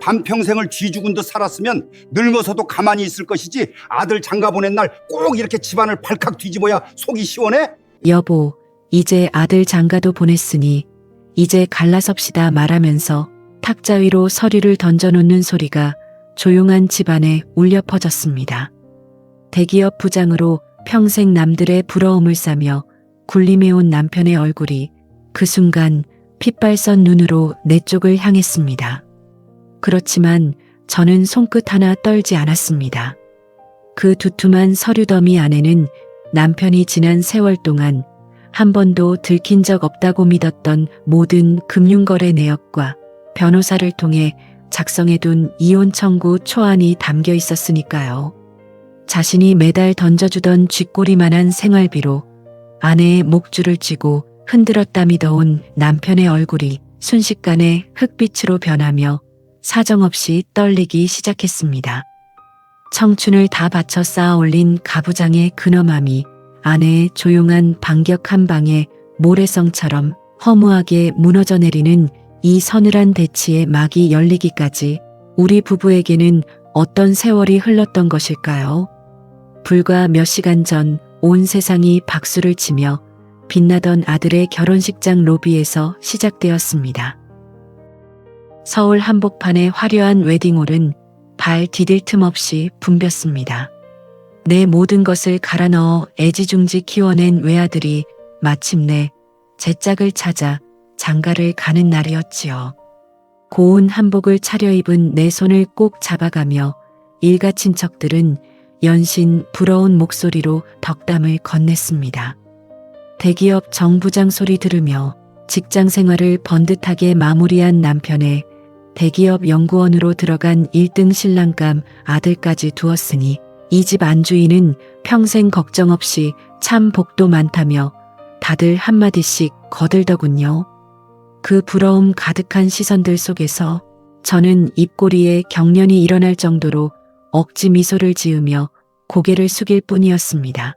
반평생을 쥐죽은 듯 살았으면 늙어서도 가만히 있을 것이지 아들 장가 보낸 날 꼭 이렇게 집안을 발칵 뒤집어야 속이 시원해? 여보, 이제 아들 장가도 보냈으니 이제 갈라섭시다 말하면서 탁자 위로 서리를 던져놓는 소리가 조용한 집안에 울려 퍼졌습니다. 대기업 부장으로 평생 남들의 부러움을 싸며 군림해온 남편의 얼굴이 그 순간 핏발선 눈으로 내 쪽을 향했습니다. 그렇지만 저는 손끝 하나 떨지 않았습니다. 그 두툼한 서류 더미 안에는 남편이 지난 세월 동안 한 번도 들킨 적 없다고 믿었던 모든 금융거래 내역과 변호사를 통해 작성해둔 이혼 청구 초안이 담겨 있었으니까요. 자신이 매달 던져주던 쥐꼬리만한 생활비로 아내의 목줄을 쥐고 흔들었다 미더온 남편의 얼굴이 순식간에 흑빛으로 변하며 사정없이 떨리기 시작했습니다. 청춘을 다 바쳐 쌓아 올린 가부장의 근엄함이 아내의 조용한 반격 한 방에 모래성처럼 허무하게 무너져 내리는 이 서늘한 대치의 막이 열리기까지 우리 부부에게는 어떤 세월이 흘렀던 것일까요? 불과 몇 시간 전 온 세상이 박수를 치며 빛나던 아들의 결혼식장 로비에서 시작되었습니다. 서울 한복판의 화려한 웨딩홀은 발 디딜 틈 없이 붐볐습니다. 내 모든 것을 갈아 넣어 애지중지 키워낸 외아들이 마침내 제 짝을 찾아 장가를 가는 날이었지요. 고운 한복을 차려입은 내 손을 꼭 잡아가며 일가 친척들은 연신 부러운 목소리로 덕담을 건넸습니다. 대기업 정부장 소리 들으며 직장 생활을 번듯하게 마무리한 남편의 대기업 연구원으로 들어간 1등 신랑감 아들까지 두었으니 이 집 안주인은 평생 걱정 없이 참 복도 많다며 다들 한마디씩 거들더군요. 그 부러움 가득한 시선들 속에서 저는 입꼬리에 경련이 일어날 정도로 억지 미소를 지으며 고개를 숙일 뿐이었습니다.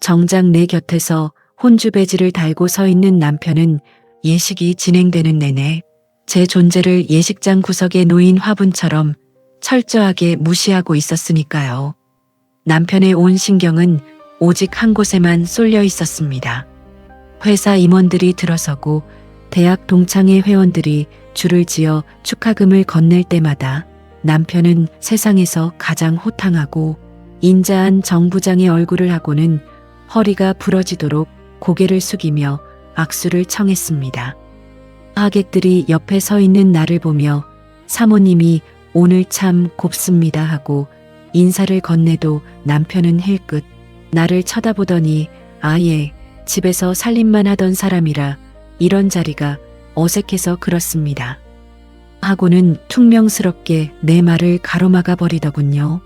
정작 내 곁에서 혼주배지를 달고 서 있는 남편은 예식이 진행되는 내내 제 존재를 예식장 구석에 놓인 화분처럼 철저하게 무시하고 있었으니까요. 남편의 온 신경은 오직 한 곳에만 쏠려 있었습니다. 회사 임원들이 들어서고 대학 동창회 회원들이 줄을 지어 축하금을 건넬 때마다 남편은 세상에서 가장 호탕하고 인자한 정부장의 얼굴을 하고는 허리가 부러지도록 고개를 숙이며 악수를 청했습니다. 하객들이 옆에 서 있는 나를 보며 사모님이 오늘 참 곱습니다 하고 인사를 건네도 남편은 힐끗 나를 쳐다보더니 아예 집에서 살림만 하던 사람이라 이런 자리가 어색해서 그렇습니다. 하고는 퉁명스럽게 내 말을 가로막아 버리더군요.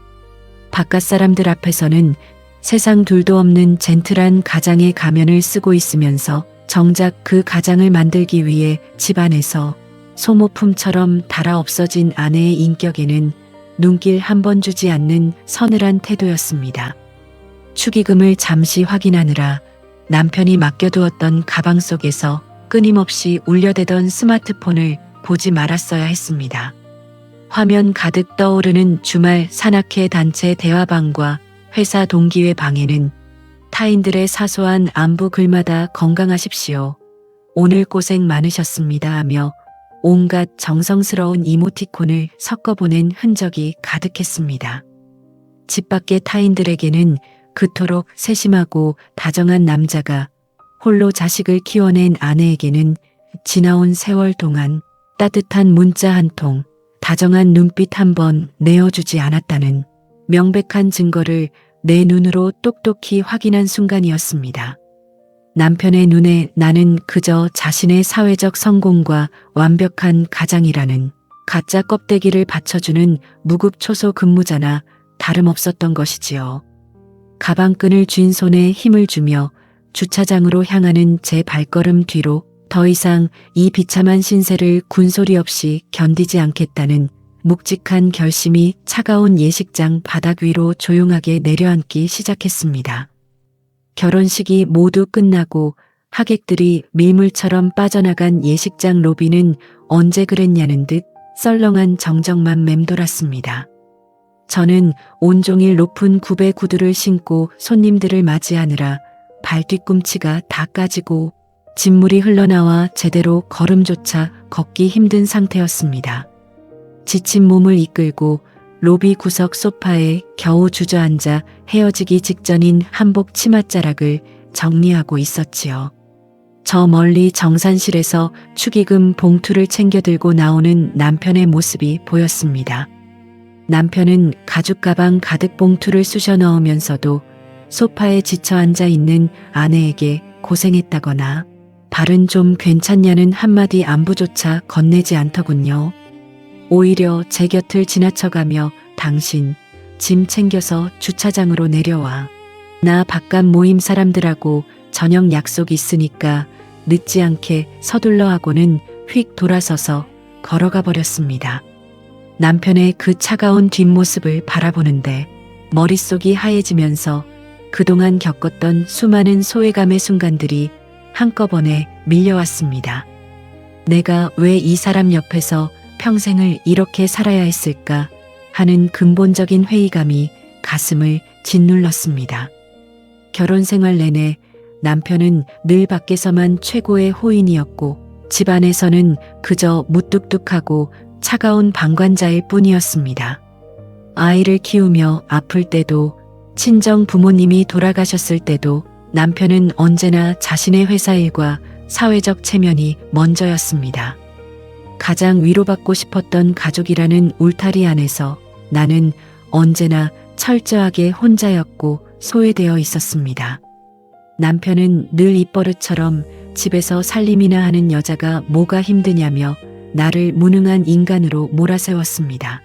바깥 사람들 앞에서는 세상 둘도 없는 젠틀한 가장의 가면을 쓰고 있으면서 정작 그 가장을 만들기 위해 집안에서 소모품처럼 달아 없어진 아내의 인격에는 눈길 한 번 주지 않는 서늘한 태도였습니다. 축의금을 잠시 확인하느라 남편이 맡겨두었던 가방 속에서 끊임없이 울려대던 스마트폰을 보지 말았어야 했습니다. 화면 가득 떠오르는 주말 산악회 단체 대화방과 회사 동기회 방에는 타인들의 사소한 안부 글마다 건강하십시오. 오늘 고생 많으셨습니다 하며 온갖 정성스러운 이모티콘을 섞어보낸 흔적이 가득했습니다. 집 밖의 타인들에게는 그토록 세심하고 다정한 남자가 홀로 자식을 키워낸 아내에게는 지나온 세월 동안 따뜻한 문자 한 통, 다정한 눈빛 한 번 내어주지 않았다는 명백한 증거를 내 눈으로 똑똑히 확인한 순간이었습니다. 남편의 눈에 나는 그저 자신의 사회적 성공과 완벽한 가장이라는 가짜 껍데기를 받쳐주는 무급초소 근무자나 다름없었던 것이지요. 가방끈을 쥔 손에 힘을 주며 주차장으로 향하는 제 발걸음 뒤로 더 이상 이 비참한 신세를 군소리 없이 견디지 않겠다는 묵직한 결심이 차가운 예식장 바닥 위로 조용하게 내려앉기 시작했습니다. 결혼식이 모두 끝나고 하객들이 밀물처럼 빠져나간 예식장 로비는 언제 그랬냐는 듯 썰렁한 정적만 맴돌았습니다. 저는 온종일 높은 굽의 구두를 신고 손님들을 맞이하느라 발 뒤꿈치가 다 까지고 진물이 흘러나와 제대로 걸음조차 걷기 힘든 상태였습니다. 지친 몸을 이끌고 로비 구석 소파에 겨우 주저앉아 헤어지기 직전인 한복 치맛자락을 정리하고 있었지요. 저 멀리 정산실에서 축의금 봉투를 챙겨 들고 나오는 남편의 모습이 보였습니다. 남편은 가죽 가방 가득 봉투를 쑤셔 넣으면서도 소파에 지쳐 앉아 있는 아내에게 고생했다거나 발은 좀 괜찮냐는 한마디 안부조차 건네지 않더군요. 오히려 제 곁을 지나쳐가며 당신 짐 챙겨서 주차장으로 내려와. 나 바깥 모임 사람들하고 저녁 약속 있으니까 늦지 않게 서둘러 하고는 휙 돌아서서 걸어가 버렸습니다. 남편의 그 차가운 뒷모습을 바라보는데 머릿속이 하얘지면서 그동안 겪었던 수많은 소외감의 순간들이 한꺼번에 밀려왔습니다. 내가 왜 이 사람 옆에서 평생을 이렇게 살아야 했을까 하는 근본적인 회의감이 가슴을 짓눌렀습니다. 결혼 생활 내내 남편은 늘 밖에서만 최고의 호인이었고 집안에서는 그저 무뚝뚝하고 차가운 방관자일 뿐이었습니다. 아이를 키우며 아플 때도 친정 부모님이 돌아가셨을 때도 남편은 언제나 자신의 회사 일과 사회적 체면이 먼저였습니다. 가장 위로받고 싶었던 가족이라는 울타리 안에서 나는 언제나 철저하게 혼자였고 소외되어 있었습니다. 남편은 늘 입버릇처럼 집에서 살림이나 하는 여자가 뭐가 힘드냐며 나를 무능한 인간으로 몰아세웠습니다.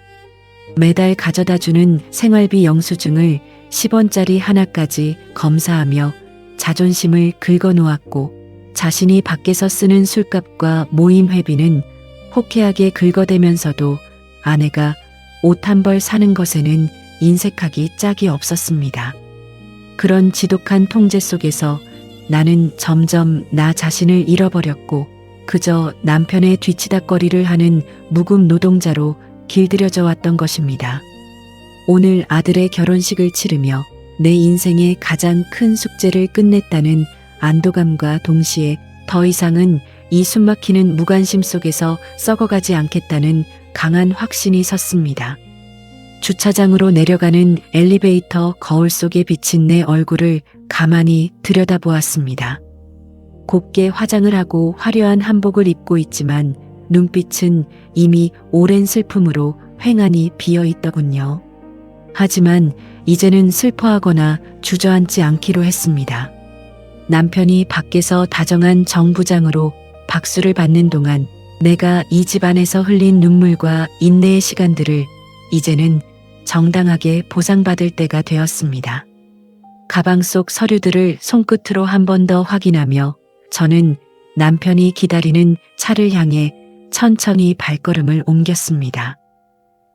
매달 가져다주는 생활비 영수증을 10원짜리 하나까지 검사하며 자존심을 긁어놓았고 자신이 밖에서 쓰는 술값과 모임 회비는 호쾌하게 긁어대면서도 아내가 옷 한 벌 사는 것에는 인색하기 짝이 없었습니다. 그런 지독한 통제 속에서 나는 점점 나 자신을 잃어버렸고 그저 남편의 뒤치다꺼리를 하는 무급 노동자로 길들여져 왔던 것입니다. 오늘 아들의 결혼식을 치르며 내 인생의 가장 큰 숙제를 끝냈다는 안도감과 동시에 더 이상은 이 숨막히는 무관심 속에서 썩어가지 않겠다는 강한 확신이 섰습니다. 주차장으로 내려가는 엘리베이터 거울 속에 비친 내 얼굴을 가만히 들여다보았습니다. 곱게 화장을 하고 화려한 한복을 입고 있지만 눈빛은 이미 오랜 슬픔으로 횡하니 비어 있더군요. 하지만 이제는 슬퍼하거나 주저앉지 않기로 했습니다. 남편이 밖에서 다정한 정부장으로 박수를 받는 동안 내가 이 집안에서 흘린 눈물과 인내의 시간들을 이제는 정당하게 보상받을 때가 되었습니다. 가방 속 서류들을 손끝으로 한 번 더 확인하며 저는 남편이 기다리는 차를 향해 천천히 발걸음을 옮겼습니다.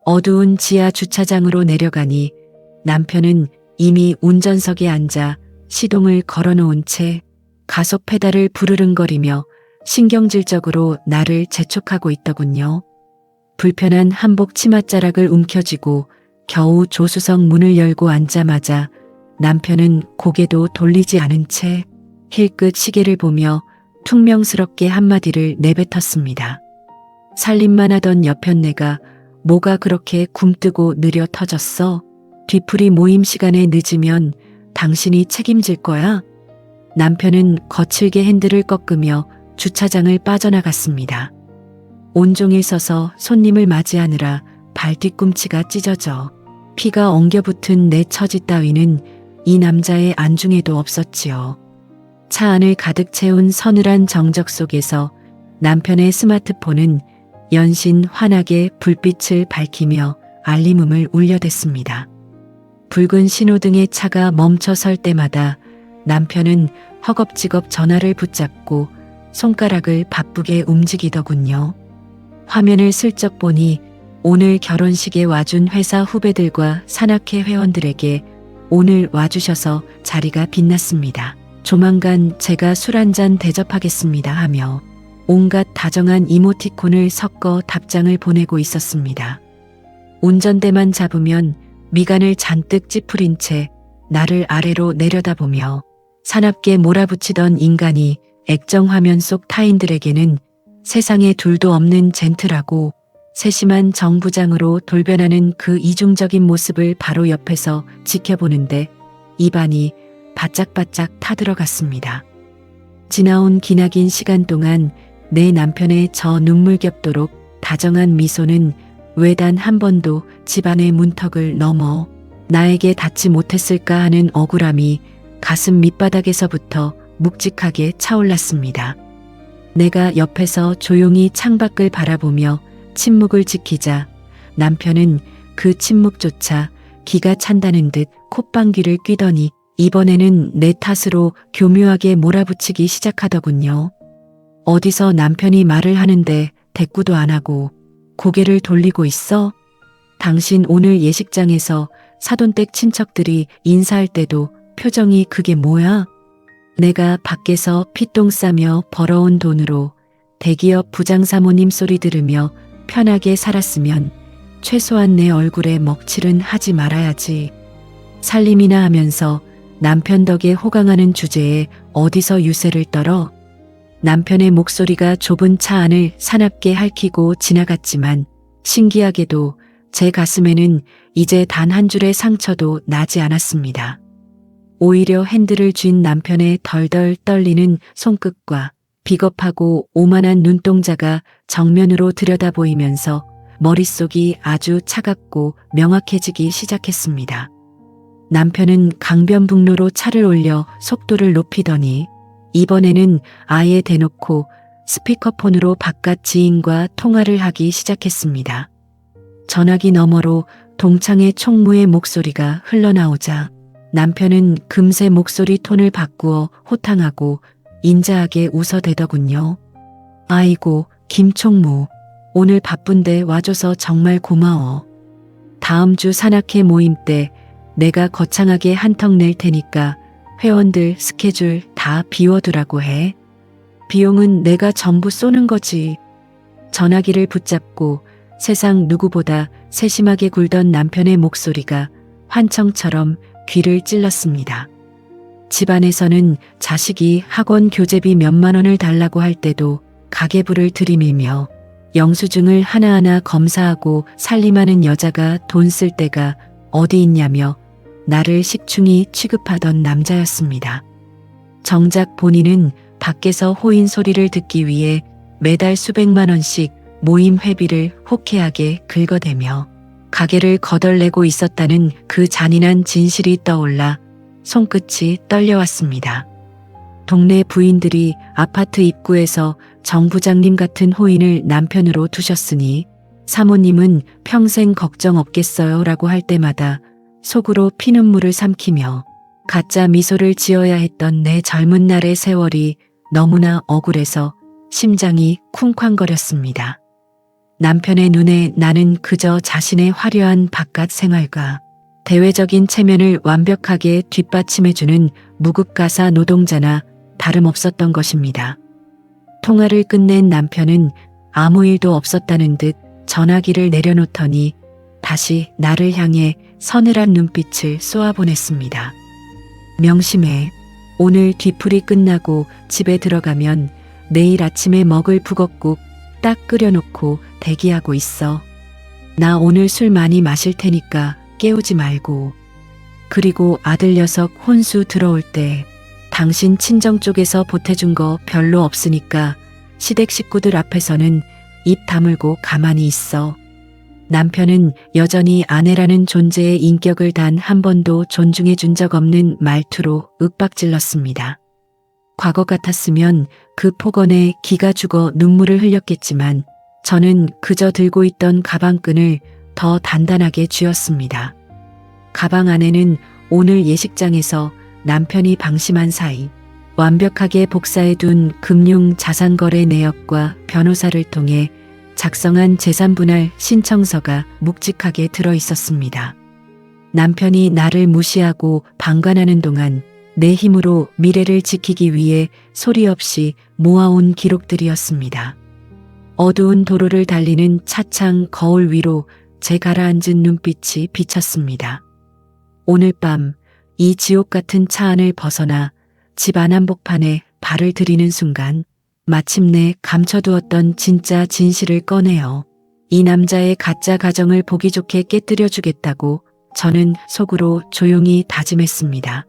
어두운 지하 주차장으로 내려가니 남편은 이미 운전석에 앉아 시동을 걸어놓은 채 가속 페달을 부르릉거리며 신경질적으로 나를 재촉하고 있더군요. 불편한 한복 치맛자락을 움켜쥐고 겨우 조수석 문을 열고 앉자마자 남편은 고개도 돌리지 않은 채 힐끗 시계를 보며 퉁명스럽게 한마디를 내뱉었습니다. 살림만 하던 여편네가 뭐가 그렇게 굼뜨고 느려 터졌어? 뒤풀이 모임 시간에 늦으면 당신이 책임질 거야? 남편은 거칠게 핸들을 꺾으며 주차장을 빠져나갔습니다. 온종일 서서 손님을 맞이하느라 발 뒤꿈치가 찢어져 피가 엉겨붙은 내 처지 따위는 이 남자의 안중에도 없었지요. 차 안을 가득 채운 서늘한 정적 속에서 남편의 스마트폰은 연신 환하게 불빛을 밝히며 알림음을 울려댔습니다. 붉은 신호등의 차가 멈춰 설 때마다 남편은 허겁지겁 전화를 붙잡고 손가락을 바쁘게 움직이더군요. 화면을 슬쩍 보니 오늘 결혼식에 와준 회사 후배들과 산악회 회원들에게 오늘 와주셔서 자리가 빛났습니다. 조만간 제가 술 한잔 대접하겠습니다 하며 온갖 다정한 이모티콘을 섞어 답장을 보내고 있었습니다. 운전대만 잡으면 미간을 잔뜩 찌푸린 채 나를 아래로 내려다보며 사납게 몰아붙이던 인간이 액정 화면 속 타인들에게는 세상에 둘도 없는 젠틀하고 세심한 정부장으로 돌변하는 그 이중적인 모습을 바로 옆에서 지켜보는데 입안이 바짝바짝 타들어갔습니다. 지나온 기나긴 시간 동안 내 남편의 저 눈물겹도록 다정한 미소는 왜 단 한 번도 집안의 문턱을 넘어 나에게 닿지 못했을까 하는 억울함이 가슴 밑바닥에서부터 묵직하게 차올랐습니다. 내가 옆에서 조용히 창밖을 바라보며 침묵을 지키자 남편은 그 침묵조차 기가 찬다는 듯 콧방귀를 뀌더니 이번에는 내 탓으로 교묘하게 몰아붙이기 시작하더군요. 어디서 남편이 말을 하는데 대꾸도 안 하고 고개를 돌리고 있어? 당신 오늘 예식장에서 사돈댁 친척들이 인사할 때도 표정이 그게 뭐야? 내가 밖에서 피똥 싸며 벌어온 돈으로 대기업 부장사모님 소리 들으며 편하게 살았으면 최소한 내 얼굴에 먹칠은 하지 말아야지. 살림이나 하면서 남편 덕에 호강하는 주제에 어디서 유세를 떨어? 남편의 목소리가 좁은 차 안을 사납게 핥히고 지나갔지만 신기하게도 제 가슴에는 이제 단 한 줄의 상처도 나지 않았습니다. 오히려 핸들을 쥔 남편의 덜덜 떨리는 손끝과 비겁하고 오만한 눈동자가 정면으로 들여다보이면서 머릿속이 아주 차갑고 명확해지기 시작했습니다. 남편은 강변북로로 차를 올려 속도를 높이더니 이번에는 아예 대놓고 스피커폰으로 바깥 지인과 통화를 하기 시작했습니다. 전화기 너머로 동창의 총무의 목소리가 흘러나오자 남편은 금세 목소리 톤을 바꾸어 호탕하고 인자하게 웃어대더군요. 아이고, 김 총무. 오늘 바쁜데 와줘서 정말 고마워. 다음 주 산악회 모임 때 내가 거창하게 한턱 낼 테니까 회원들 스케줄 다 비워두라고 해. 비용은 내가 전부 쏘는 거지. 전화기를 붙잡고 세상 누구보다 세심하게 굴던 남편의 목소리가 환청처럼 귀를 찔렀습니다. 집안에서는 자식이 학원 교재비 몇만 원을 달라고 할 때도 가계부를 들이밀며 영수증을 하나하나 검사하고 살림하는 여자가 돈 쓸 때가 어디 있냐며 나를 식충이 취급하던 남자였습니다. 정작 본인은 밖에서 호인 소리를 듣기 위해 매달 수백만 원씩 모임 회비를 호쾌하게 긁어대며 가게를 거덜내고 있었다는 그 잔인한 진실이 떠올라 손끝이 떨려왔습니다. 동네 부인들이 아파트 입구에서 정 부장님 같은 호인을 남편으로 두셨으니 사모님은 평생 걱정 없겠어요 라고 할 때마다 속으로 피눈물을 삼키며 가짜 미소를 지어야 했던 내 젊은 날의 세월이 너무나 억울해서 심장이 쿵쾅거렸습니다. 남편의 눈에 나는 그저 자신의 화려한 바깥 생활과 대외적인 체면을 완벽하게 뒷받침해주는 무급가사 노동자나 다름없었던 것입니다. 통화를 끝낸 남편은 아무 일도 없었다는 듯 전화기를 내려놓더니 다시 나를 향해 서늘한 눈빛을 쏘아보냈습니다. 명심해. 오늘 뒤풀이 끝나고 집에 들어가면 내일 아침에 먹을 북엇국 딱 끓여놓고 대기하고 있어. 나 오늘 술 많이 마실 테니까 깨우지 말고. 그리고 아들 녀석 혼수 들어올 때 당신 친정 쪽에서 보태준 거 별로 없으니까 시댁 식구들 앞에서는 입 다물고 가만히 있어. 남편은 여전히 아내라는 존재의 인격을 단 한 번도 존중해 준 적 없는 말투로 윽박질렀습니다. 과거 같았으면 그 폭언에 기가 죽어 눈물을 흘렸겠지만 저는 그저 들고 있던 가방끈을 더 단단하게 쥐었습니다. 가방 안에는 오늘 예식장에서 남편이 방심한 사이 완벽하게 복사해둔 금융 자산거래 내역과 변호사를 통해 작성한 재산분할 신청서가 묵직하게 들어 있었습니다. 남편이 나를 무시하고 방관하는 동안 내 힘으로 미래를 지키기 위해 소리 없이 모아온 기록들이었습니다. 어두운 도로를 달리는 차창 거울 위로 제 가라앉은 눈빛이 비쳤습니다. 오늘 밤 이 지옥 같은 차 안을 벗어나 집 안 한복판에 발을 들이는 순간 마침내 감춰두었던 진짜 진실을 꺼내어 이 남자의 가짜 가정을 보기 좋게 깨뜨려 주겠다고 저는 속으로 조용히 다짐했습니다.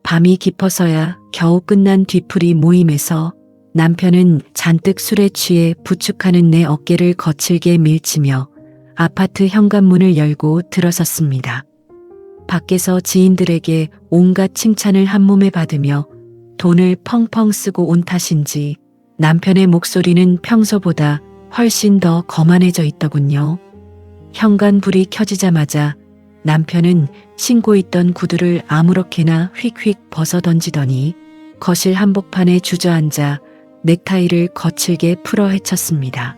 밤이 깊어서야 겨우 끝난 뒤풀이 모임에서 남편은 잔뜩 술에 취해 부축하는 내 어깨를 거칠게 밀치며 아파트 현관문을 열고 들어섰습니다. 밖에서 지인들에게 온갖 칭찬을 한몸에 받으며 돈을 펑펑 쓰고 온 탓인지 남편의 목소리는 평소보다 훨씬 더 거만해져 있더군요. 현관불이 켜지자마자 남편은 신고 있던 구두를 아무렇게나 휙휙 벗어 던지더니 거실 한복판에 주저앉아 넥타이를 거칠게 풀어 헤쳤습니다.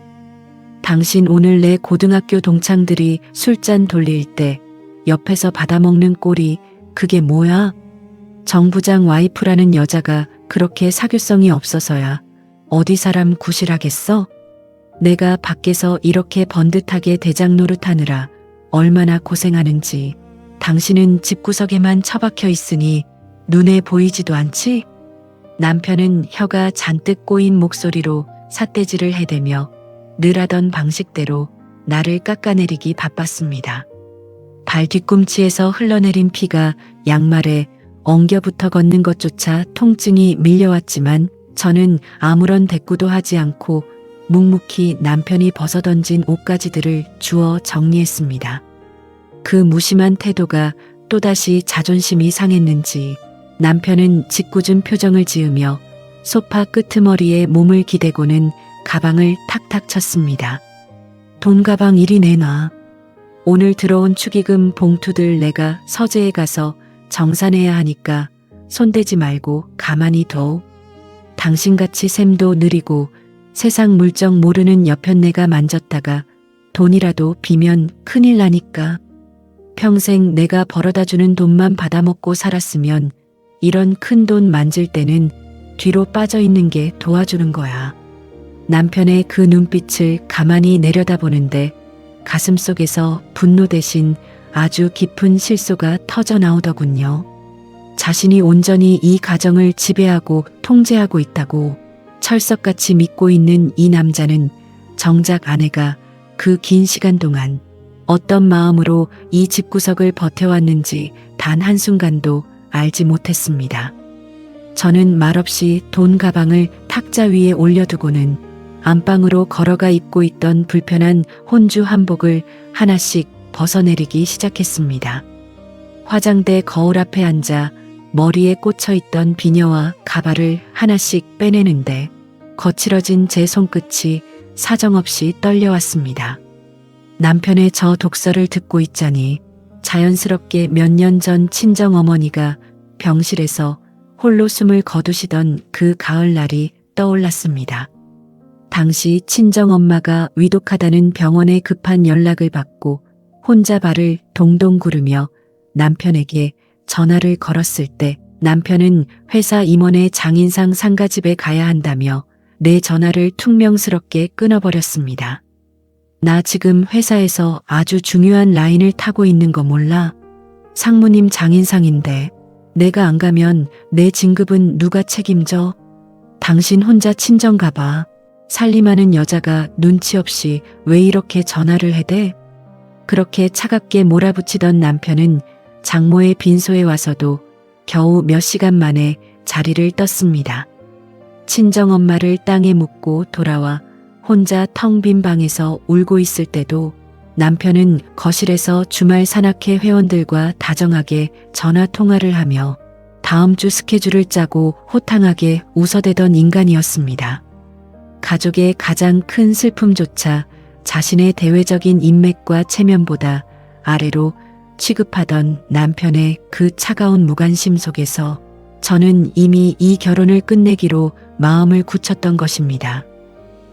당신 오늘 내 고등학교 동창들이 술잔 돌릴 때 옆에서 받아먹는 꼴이 그게 뭐야? 정 부장 와이프라는 여자가 그렇게 사교성이 없어서야 어디 사람 구실하겠어? 내가 밖에서 이렇게 번듯하게 대장 노릇하느라 얼마나 고생하는지 당신은 집구석에만 처박혀 있으니 눈에 보이지도 않지? 남편은 혀가 잔뜩 꼬인 목소리로 삿대질을 해대며 늘 하던 방식대로 나를 깎아내리기 바빴습니다. 발 뒤꿈치에서 흘러내린 피가 양말에 엉겨붙어 걷는 것조차 통증이 밀려왔지만 저는 아무런 대꾸도 하지 않고 묵묵히 남편이 벗어던진 옷가지들을 주워 정리했습니다. 그 무심한 태도가 또다시 자존심이 상했는지 남편은 짓궂은 표정을 지으며 소파 끄트머리에 몸을 기대고는 가방을 탁탁 쳤습니다. 돈 가방 이리 내놔. 오늘 들어온 축의금 봉투들 내가 서재에 가서 정산해야 하니까 손대지 말고 가만히 둬. 당신같이 셈도 느리고 세상 물정 모르는 여편네가 만졌다가 돈이라도 비면 큰일 나니까. 평생 내가 벌어다주는 돈만 받아먹고 살았으면 이런 큰 돈 만질 때는 뒤로 빠져 있는 게 도와주는 거야. 남편의 그 눈빛을 가만히 내려다보는데 가슴속에서 분노 대신 아주 깊은 실소가 터져 나오더군요. 자신이 온전히 이 가정을 지배하고 통제하고 있다고 철석같이 믿고 있는 이 남자는 정작 아내가 그 긴 시간 동안 어떤 마음으로 이 집구석을 버텨왔는지 단 한순간도 알지 못했습니다. 저는 말없이 돈 가방을 탁자 위에 올려두고는 안방으로 걸어가 입고 있던 불편한 혼주 한복을 하나씩 벗어내리기 시작했습니다. 화장대 거울 앞에 앉아 머리에 꽂혀있던 비녀와 가발을 하나씩 빼내는데 거칠어진 제 손끝이 사정없이 떨려왔습니다. 남편의 저 독설을 듣고 있자니 자연스럽게 몇 년 전 친정어머니가 병실에서 홀로 숨을 거두시던 그 가을날이 떠올랐습니다. 당시 친정엄마가 위독하다는 병원에 급한 연락을 받고 혼자 발을 동동 구르며 남편에게 전화를 걸었을 때 남편은 회사 임원의 장인상 상가집에 가야 한다며 내 전화를 퉁명스럽게 끊어버렸습니다. 나 지금 회사에서 아주 중요한 라인을 타고 있는 거 몰라? 상무님 장인상인데 내가 안 가면 내 진급은 누가 책임져? 당신 혼자 친정 가봐. 살림하는 여자가 눈치 없이 왜 이렇게 전화를 해대? 그렇게 차갑게 몰아붙이던 남편은 장모의 빈소에 와서도 겨우 몇 시간 만에 자리를 떴습니다. 친정엄마를 땅에 묻고 돌아와 혼자 텅 빈 방에서 울고 있을 때도 남편은 거실에서 주말 산악회 회원들과 다정하게 전화 통화를 하며 다음 주 스케줄을 짜고 호탕하게 웃어대던 인간이었습니다. 가족의 가장 큰 슬픔조차 자신의 대외적인 인맥과 체면보다 아래로 취급하던 남편의 그 차가운 무관심 속에서 저는 이미 이 결혼을 끝내기로 마음을 굳혔던 것입니다.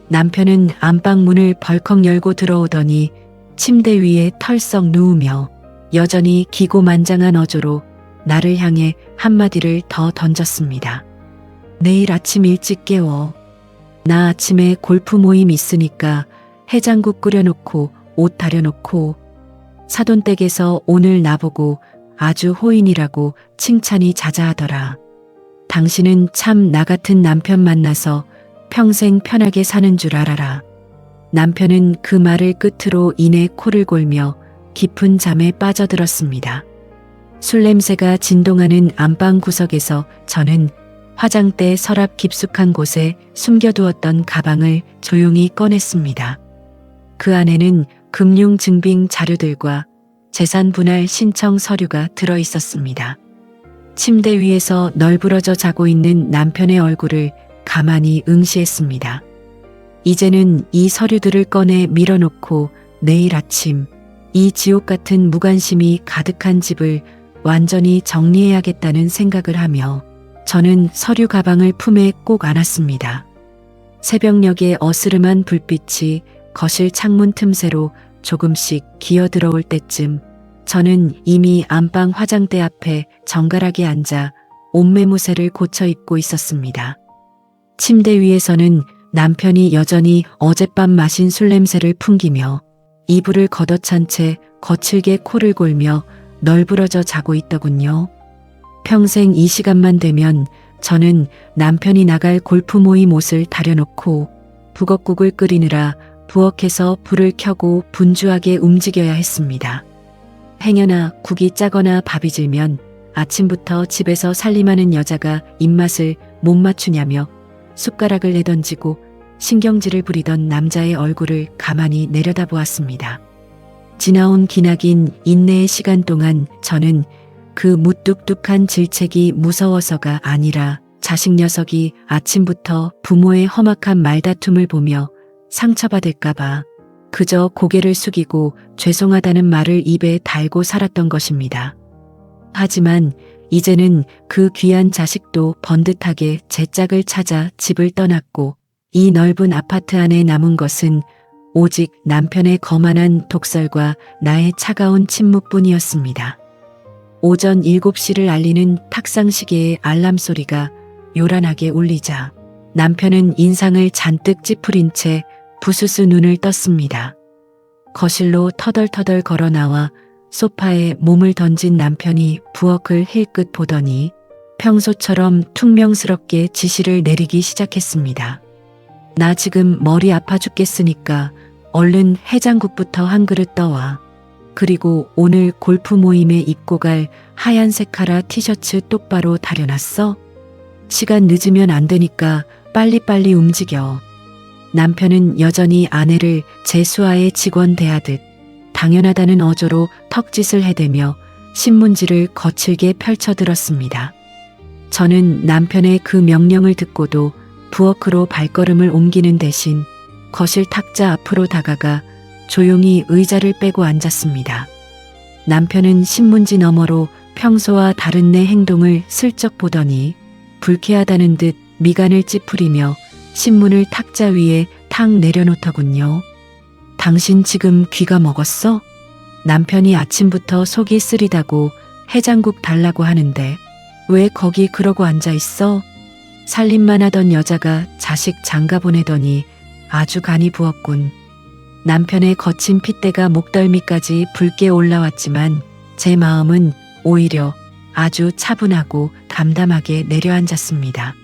남편은 안방 문을 벌컥 열고 들어오더니 침대 위에 털썩 누우며 여전히 기고만장한 어조로 나를 향해 한마디를 더 던졌습니다. 내일 아침 일찍 깨워. 나 아침에 골프 모임 있으니까 해장국 끓여놓고 옷 다려놓고. 사돈댁에서 오늘 나보고 아주 호인이라고 칭찬이 자자하더라. 당신은 참 나 같은 남편 만나서 평생 편하게 사는 줄 알아라. 남편은 그 말을 끝으로 이내 코를 골며 깊은 잠에 빠져들었습니다. 술 냄새가 진동하는 안방 구석에서 저는 화장대 서랍 깊숙한 곳에 숨겨두었던 가방을 조용히 꺼냈습니다. 그 안에는 금융 증빙 자료들과 재산 분할 신청 서류가 들어 있었습니다. 침대 위에서 널브러져 자고 있는 남편의 얼굴을 가만히 응시했습니다. 이제는 이 서류들을 꺼내 밀어놓고 내일 아침 이 지옥 같은 무관심이 가득한 집을 완전히 정리해야겠다는 생각을 하며 저는 서류 가방을 품에 꼭 안았습니다. 새벽녘의 어스름한 불빛이 거실 창문 틈새로 조금씩 기어 들어올 때쯤 저는 이미 안방 화장대 앞에 정갈하게 앉아 옷매무새를 고쳐 입고 있었습니다. 침대 위에서는 남편이 여전히 어젯밤 마신 술 냄새를 풍기며 이불을 걷어찬 채 거칠게 코를 골며 널브러져 자고 있더군요. 평생 이 시간만 되면 저는 남편이 나갈 골프 모임 옷을 다려놓고 북엇국을 끓이느라 부엌에서 불을 켜고 분주하게 움직여야 했습니다. 행여나 국이 짜거나 밥이 질면 아침부터 집에서 살림하는 여자가 입맛을 못 맞추냐며 숟가락을 내던지고 신경질을 부리던 남자의 얼굴을 가만히 내려다보았습니다. 지나온 기나긴 인내의 시간 동안 저는 그 무뚝뚝한 질책이 무서워서가 아니라 자식 녀석이 아침부터 부모의 험악한 말다툼을 보며 상처받을까봐 그저 고개를 숙이고 죄송하다는 말을 입에 달고 살았던 것입니다. 하지만 이제는 그 귀한 자식도 번듯하게 제 짝을 찾아 집을 떠났고 이 넓은 아파트 안에 남은 것은 오직 남편의 거만한 독설과 나의 차가운 침묵뿐이었습니다. 오전 7시를 알리는 탁상시계의 알람 소리가 요란하게 울리자 남편은 인상을 잔뜩 찌푸린 채 부스스 눈을 떴습니다. 거실로 터덜터덜 걸어 나와 소파에 몸을 던진 남편이 부엌을 힐끗 보더니 평소처럼 퉁명스럽게 지시를 내리기 시작했습니다. 나 지금 머리 아파 죽겠으니까 얼른 해장국부터 한 그릇 떠와. 그리고 오늘 골프 모임에 입고 갈 하얀색 카라 티셔츠 똑바로 다려놨어? 시간 늦으면 안 되니까 빨리빨리 움직여. 남편은 여전히 아내를 재수하의 직원 대하듯 당연하다는 어조로 턱짓을 해대며 신문지를 거칠게 펼쳐들었습니다. 저는 남편의 그 명령을 듣고도 부엌으로 발걸음을 옮기는 대신 거실 탁자 앞으로 다가가 조용히 의자를 빼고 앉았습니다. 남편은 신문지 너머로 평소와 다른 내 행동을 슬쩍 보더니 불쾌하다는 듯 미간을 찌푸리며 신문을 탁자 위에 탁 내려놓더군요. 당신 지금 귀가 먹었어? 남편이 아침부터 속이 쓰리다고 해장국 달라고 하는데 왜 거기 그러고 앉아 있어? 살림만 하던 여자가 자식 장가 보내더니 아주 간이 부었군. 남편의 거친 핏대가 목덜미까지 붉게 올라왔지만 제 마음은 오히려 아주 차분하고 담담하게 내려앉았습니다.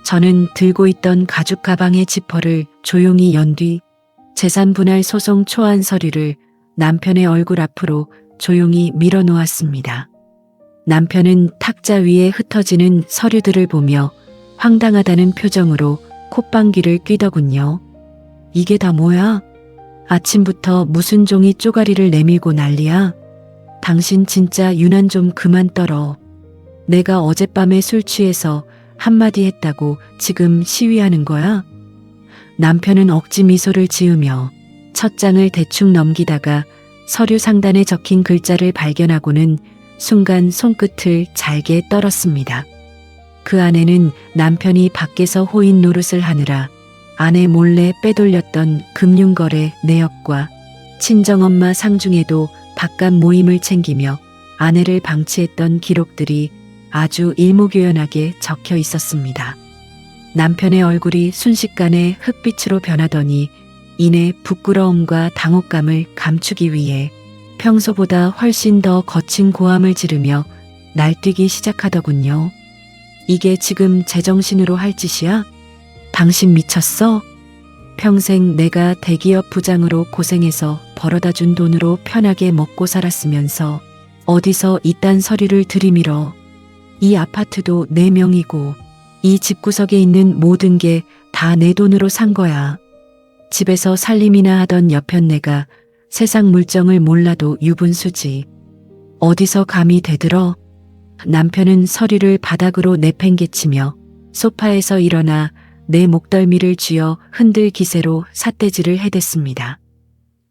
저는 들고 있던 가죽 가방의 지퍼를 조용히 연 뒤 재산 분할 소송 초안 서류를 남편의 얼굴 앞으로 조용히 밀어놓았습니다. 남편은 탁자 위에 흩어지는 서류들을 보며 황당하다는 표정으로 콧방귀를 뀌더군요. 이게 다 뭐야? 아침부터 무슨 종이 쪼가리를 내밀고 난리야? 당신 진짜 유난 좀 그만 떨어. 내가 어젯밤에 술 취해서 한마디 했다고 지금 시위하는 거야? 남편은 억지 미소를 지으며 첫 장을 대충 넘기다가 서류 상단에 적힌 글자를 발견하고는 순간 손끝을 잘게 떨었습니다. 그 안에는 남편이 밖에서 호인 노릇을 하느라 아내 몰래 빼돌렸던 금융거래 내역과 친정엄마 상중에도 바깥 모임을 챙기며 아내를 방치했던 기록들이 아주 일목요연하게 적혀 있었습니다. 남편의 얼굴이 순식간에 흑빛으로 변하더니 이내 부끄러움과 당혹감을 감추기 위해 평소보다 훨씬 더 거친 고함을 지르며 날뛰기 시작하더군요. 이게 지금 제정신으로 할 짓이야? 당신 미쳤어? 평생 내가 대기업 부장으로 고생해서 벌어다 준 돈으로 편하게 먹고 살았으면서 어디서 이딴 서류를 들이밀어. 이 아파트도 내 명이고 이 집구석에 있는 모든 게 다 내 돈으로 산 거야. 집에서 살림이나 하던 여편네가 세상 물정을 몰라도 유분수지. 어디서 감히 대들어? 남편은 서류를 바닥으로 내팽개치며 소파에서 일어나 내 목덜미를 쥐어 흔들 기세로 삿대질을 해댔습니다.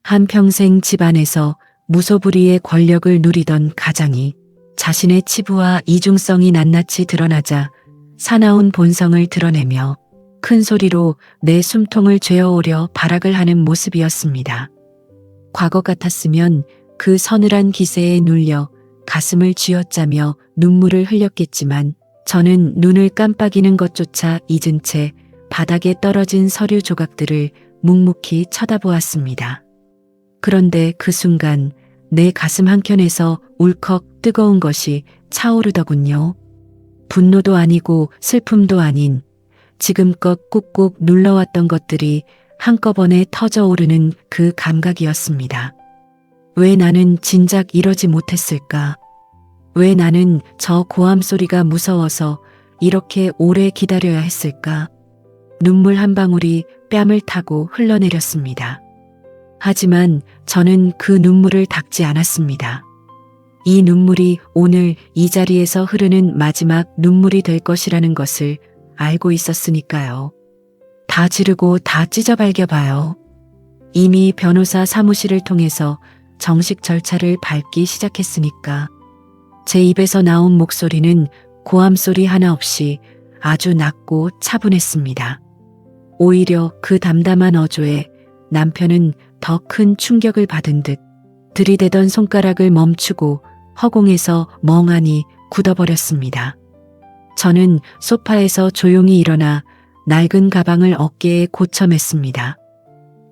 한평생 집안에서 무소불위의 권력을 누리던 가장이 자신의 치부와 이중성이 낱낱이 드러나자 사나운 본성을 드러내며 큰 소리로 내 숨통을 죄어오려 발악을 하는 모습이었습니다. 과거 같았으면 그 서늘한 기세에 눌려 가슴을 쥐어짜며 눈물을 흘렸겠지만 저는 눈을 깜빡이는 것조차 잊은 채 바닥에 떨어진 서류 조각들을 묵묵히 쳐다보았습니다. 그런데 그 순간 내 가슴 한켠에서 울컥 뜨거운 것이 차오르더군요. 분노도 아니고 슬픔도 아닌 지금껏 꾹꾹 눌러왔던 것들이 한꺼번에 터져오르는 그 감각이었습니다. 왜 나는 진작 이러지 못했을까? 왜 나는 저 고함 소리가 무서워서 이렇게 오래 기다려야 했을까? 눈물 한 방울이 뺨을 타고 흘러내렸습니다. 하지만 저는 그 눈물을 닦지 않았습니다. 이 눈물이 오늘 이 자리에서 흐르는 마지막 눈물이 될 것이라는 것을 알고 있었으니까요. 다 지르고 다 찢어발겨봐요. 이미 변호사 사무실을 통해서 정식 절차를 밟기 시작했으니까. 제 입에서 나온 목소리는 고함 소리 하나 없이 아주 낮고 차분했습니다. 오히려 그 담담한 어조에 남편은 더 큰 충격을 받은 듯 들이대던 손가락을 멈추고 허공에서 멍하니 굳어버렸습니다. 저는 소파에서 조용히 일어나 낡은 가방을 어깨에 고쳐맸습니다.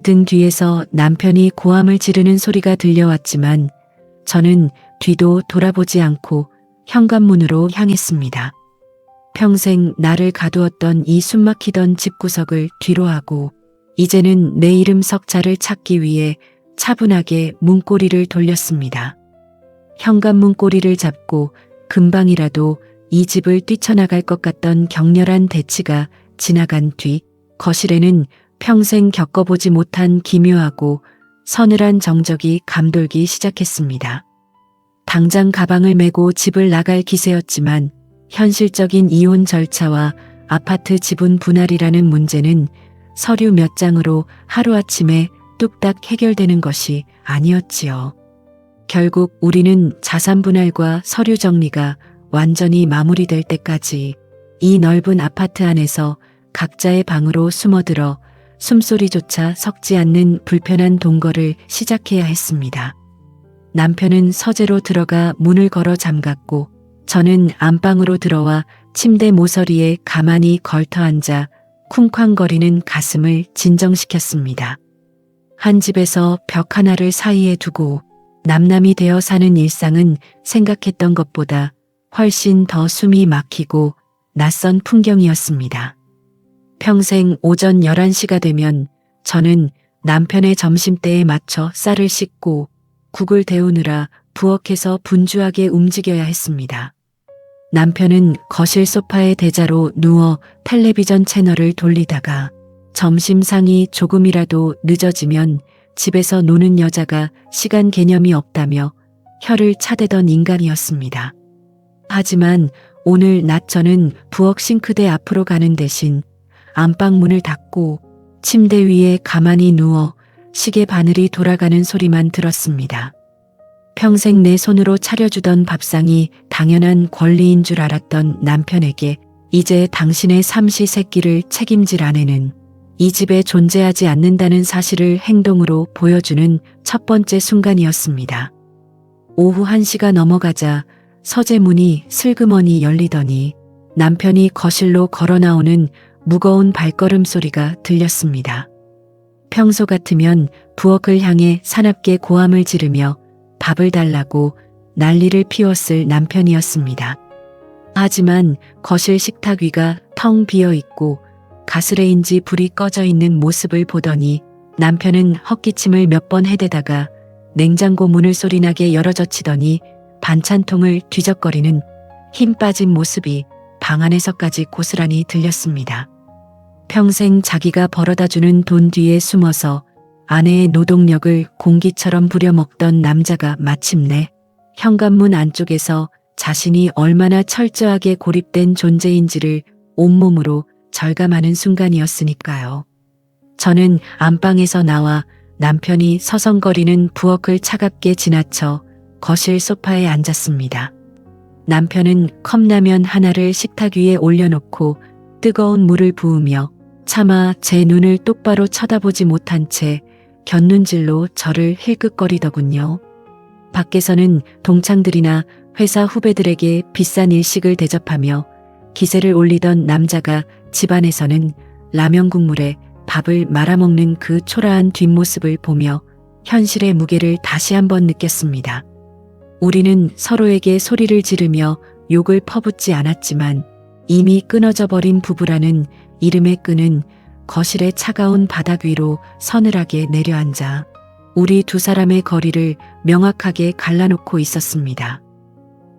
등 뒤에서 남편이 고함을 지르는 소리가 들려왔지만 저는 뒤도 돌아보지 않고 현관문으로 향했습니다. 평생 나를 가두었던 이 숨막히던 집구석을 뒤로하고 이제는 내 이름 석자를 찾기 위해 차분하게 문고리를 돌렸습니다. 현관문 꼬리를 잡고 금방이라도 이 집을 뛰쳐나갈 것 같던 격렬한 대치가 지나간 뒤 거실에는 평생 겪어보지 못한 기묘하고 서늘한 정적이 감돌기 시작했습니다. 당장 가방을 메고 집을 나갈 기세였지만 현실적인 이혼 절차와 아파트 지분 분할이라는 문제는 서류 몇 장으로 하루아침에 뚝딱 해결되는 것이 아니었지요. 결국 우리는 자산 분할과 서류 정리가 완전히 마무리될 때까지 이 넓은 아파트 안에서 각자의 방으로 숨어들어 숨소리조차 섞지 않는 불편한 동거를 시작해야 했습니다. 남편은 서재로 들어가 문을 걸어 잠갔고 저는 안방으로 들어와 침대 모서리에 가만히 걸터앉아 쿵쾅거리는 가슴을 진정시켰습니다. 한 집에서 벽 하나를 사이에 두고 남남이 되어 사는 일상은 생각했던 것보다 훨씬 더 숨이 막히고 낯선 풍경이었습니다. 평생 오전 11시가 되면 저는 남편의 점심때에 맞춰 쌀을 씻고 국을 데우느라 부엌에서 분주하게 움직여야 했습니다. 남편은 거실 소파의 대자로 누워 텔레비전 채널을 돌리다가 점심상이 조금이라도 늦어지면 집에서 노는 여자가 시간 개념이 없다며 혀를 차대던 인간이었습니다. 하지만 오늘 낮 저는 부엌 싱크대 앞으로 가는 대신 안방 문을 닫고 침대 위에 가만히 누워 시계 바늘이 돌아가는 소리만 들었습니다. 평생 내 손으로 차려주던 밥상이 당연한 권리인 줄 알았던 남편에게 이제 당신의 삼시세끼를 책임질 아내는 이 집에 존재하지 않는다는 사실을 행동으로 보여주는 첫 번째 순간이었습니다. 오후 1시가 넘어가자 서재문이 슬그머니 열리더니 남편이 거실로 걸어 나오는 무거운 발걸음 소리가 들렸습니다. 평소 같으면 부엌을 향해 사납게 고함을 지르며 밥을 달라고 난리를 피웠을 남편이었습니다. 하지만 거실 식탁 위가 텅 비어 있고 가스레인지 불이 꺼져 있는 모습을 보더니 남편은 헛기침을 몇 번 해대다가 냉장고 문을 소리나게 열어젖히더니 반찬통을 뒤적거리는 힘 빠진 모습이 방 안에서까지 고스란히 들렸습니다. 평생 자기가 벌어다주는 돈 뒤에 숨어서 아내의 노동력을 공기처럼 부려먹던 남자가 마침내 현관문 안쪽에서 자신이 얼마나 철저하게 고립된 존재인지를 온몸으로 절감하는 순간이었으니까요. 저는 안방에서 나와 남편이 서성거리는 부엌을 차갑게 지나쳐 거실 소파에 앉았습니다. 남편은 컵라면 하나를 식탁 위에 올려놓고 뜨거운 물을 부으며 차마 제 눈을 똑바로 쳐다보지 못한 채 곁눈질로 저를 힐끗거리더군요. 밖에서는 동창들이나 회사 후배들에게 비싼 일식을 대접하며 기세를 올리던 남자가 집안에서는 라면 국물에 밥을 말아먹는 그 초라한 뒷모습을 보며 현실의 무게를 다시 한번 느꼈습니다. 우리는 서로에게 소리를 지르며 욕을 퍼붓지 않았지만 이미 끊어져 버린 부부라는 이름의 끈은 거실의 차가운 바닥 위로 서늘하게 내려앉아 우리 두 사람의 거리를 명확하게 갈라놓고 있었습니다.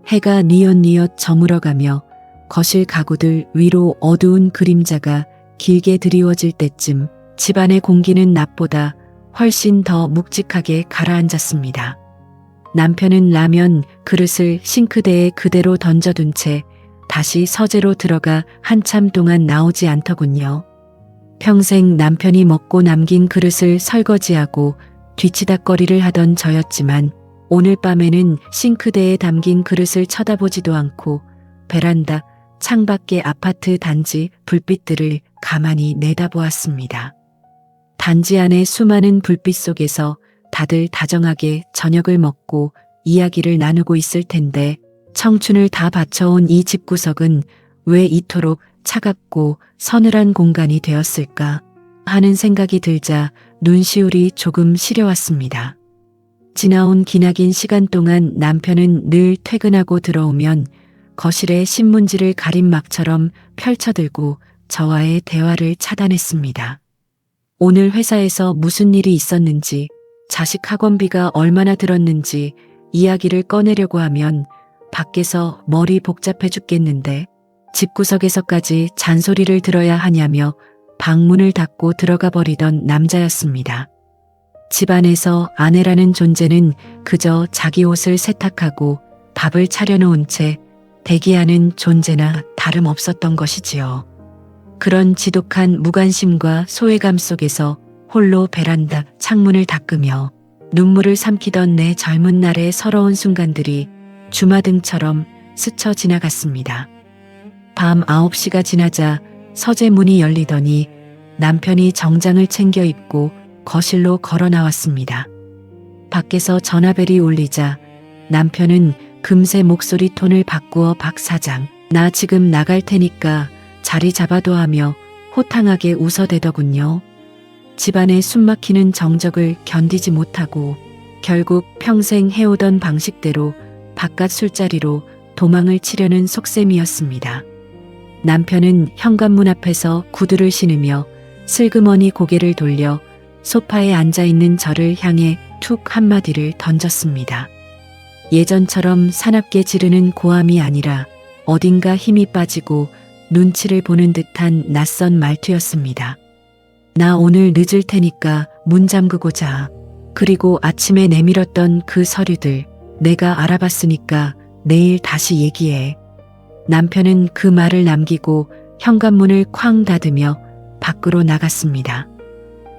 해가 뉘엿뉘엿 저물어가며 거실 가구들 위로 어두운 그림자가 길게 드리워질 때쯤 집안의 공기는 낮보다 훨씬 더 묵직하게 가라앉았습니다. 남편은 라면 그릇을 싱크대에 그대로 던져둔 채 다시 서재로 들어가 한참 동안 나오지 않더군요. 평생 남편이 먹고 남긴 그릇을 설거지하고 뒤치다꺼리를 하던 저였지만 오늘 밤에는 싱크대에 담긴 그릇을 쳐다보지도 않고 베란다 창밖의 아파트 단지 불빛들을 가만히 내다보았습니다. 단지 안의 수많은 불빛 속에서 다들 다정하게 저녁을 먹고 이야기를 나누고 있을 텐데 청춘을 다 바쳐온 이 집구석은 왜 이토록 차갑고 서늘한 공간이 되었을까 하는 생각이 들자 눈시울이 조금 시려왔습니다. 지나온 기나긴 시간 동안 남편은 늘 퇴근하고 들어오면 거실에 신문지를 가린 막처럼 펼쳐들고 저와의 대화를 차단했습니다. 오늘 회사에서 무슨 일이 있었는지, 자식 학원비가 얼마나 들었는지 이야기를 꺼내려고 하면 밖에서 머리 복잡해 죽겠는데 집구석에서까지 잔소리를 들어야 하냐며 방문을 닫고 들어가 버리던 남자였습니다. 집안에서 아내라는 존재는 그저 자기 옷을 세탁하고 밥을 차려놓은 채 대기하는 존재나 다름없었던 것이지요. 그런 지독한 무관심과 소외감 속에서 홀로 베란다 창문을 닦으며 눈물을 삼키던 내 젊은 날의 서러운 순간들이 주마등처럼 스쳐 지나갔습니다. 밤 9시가 지나자 서재 문이 열리더니 남편이 정장을 챙겨 입고 거실로 걸어 나왔습니다. 밖에서 전화벨이 울리자 남편은 금세 목소리 톤을 바꾸어 박 사장, 나 지금 나갈 테니까 자리 잡아둬 하며 호탕하게 웃어대더군요. 집안의 숨막히는 정적을 견디지 못하고 결국 평생 해오던 방식대로 바깥 술자리로 도망을 치려는 속셈이었습니다. 남편은 현관문 앞에서 구두를 신으며 슬그머니 고개를 돌려 소파에 앉아있는 저를 향해 툭 한마디를 던졌습니다. 예전처럼 사납게 지르는 고함이 아니라 어딘가 힘이 빠지고 눈치를 보는 듯한 낯선 말투였습니다. 나 오늘 늦을 테니까 문 잠그고 자. 그리고 아침에 내밀었던 그 서류들 내가 알아봤으니까 내일 다시 얘기해. 남편은 그 말을 남기고 현관문을 쾅 닫으며 밖으로 나갔습니다.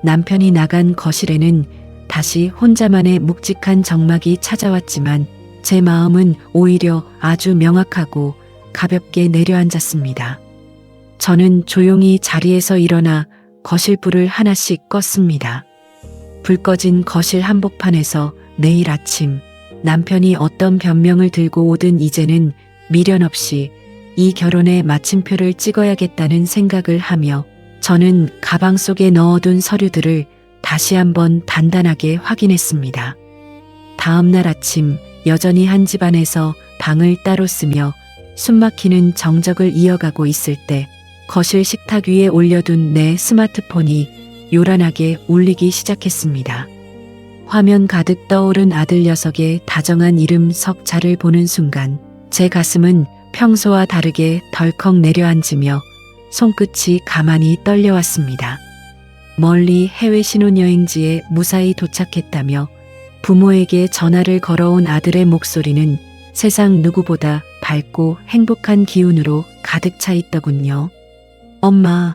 남편이 나간 거실에는 다시 혼자만의 묵직한 정막이 찾아왔지만 제 마음은 오히려 아주 명확하고 가볍게 내려앉았습니다. 저는 조용히 자리에서 일어나 거실 불을 하나씩 껐습니다. 불 꺼진 거실 한복판에서 내일 아침 남편이 어떤 변명을 들고 오든 이제는 미련 없이 이 결혼에 마침표를 찍어야겠다는 생각을 하며 저는 가방 속에 넣어둔 서류들을 다시 한번 단단하게 확인했습니다. 다음 날 아침 여전히 한 집안에서 방을 따로 쓰며 숨막히는 정적을 이어가고 있을 때 거실 식탁 위에 올려둔 내 스마트폰이 요란하게 울리기 시작했습니다. 화면 가득 떠오른 아들 녀석의 다정한 이름 석자를 보는 순간 제 가슴은 평소와 다르게 덜컥 내려앉으며 손끝이 가만히 떨려왔습니다. 멀리 해외 신혼여행지에 무사히 도착했다며 부모에게 전화를 걸어온 아들의 목소리는 세상 누구보다 밝고 행복한 기운으로 가득 차 있더군요. 엄마,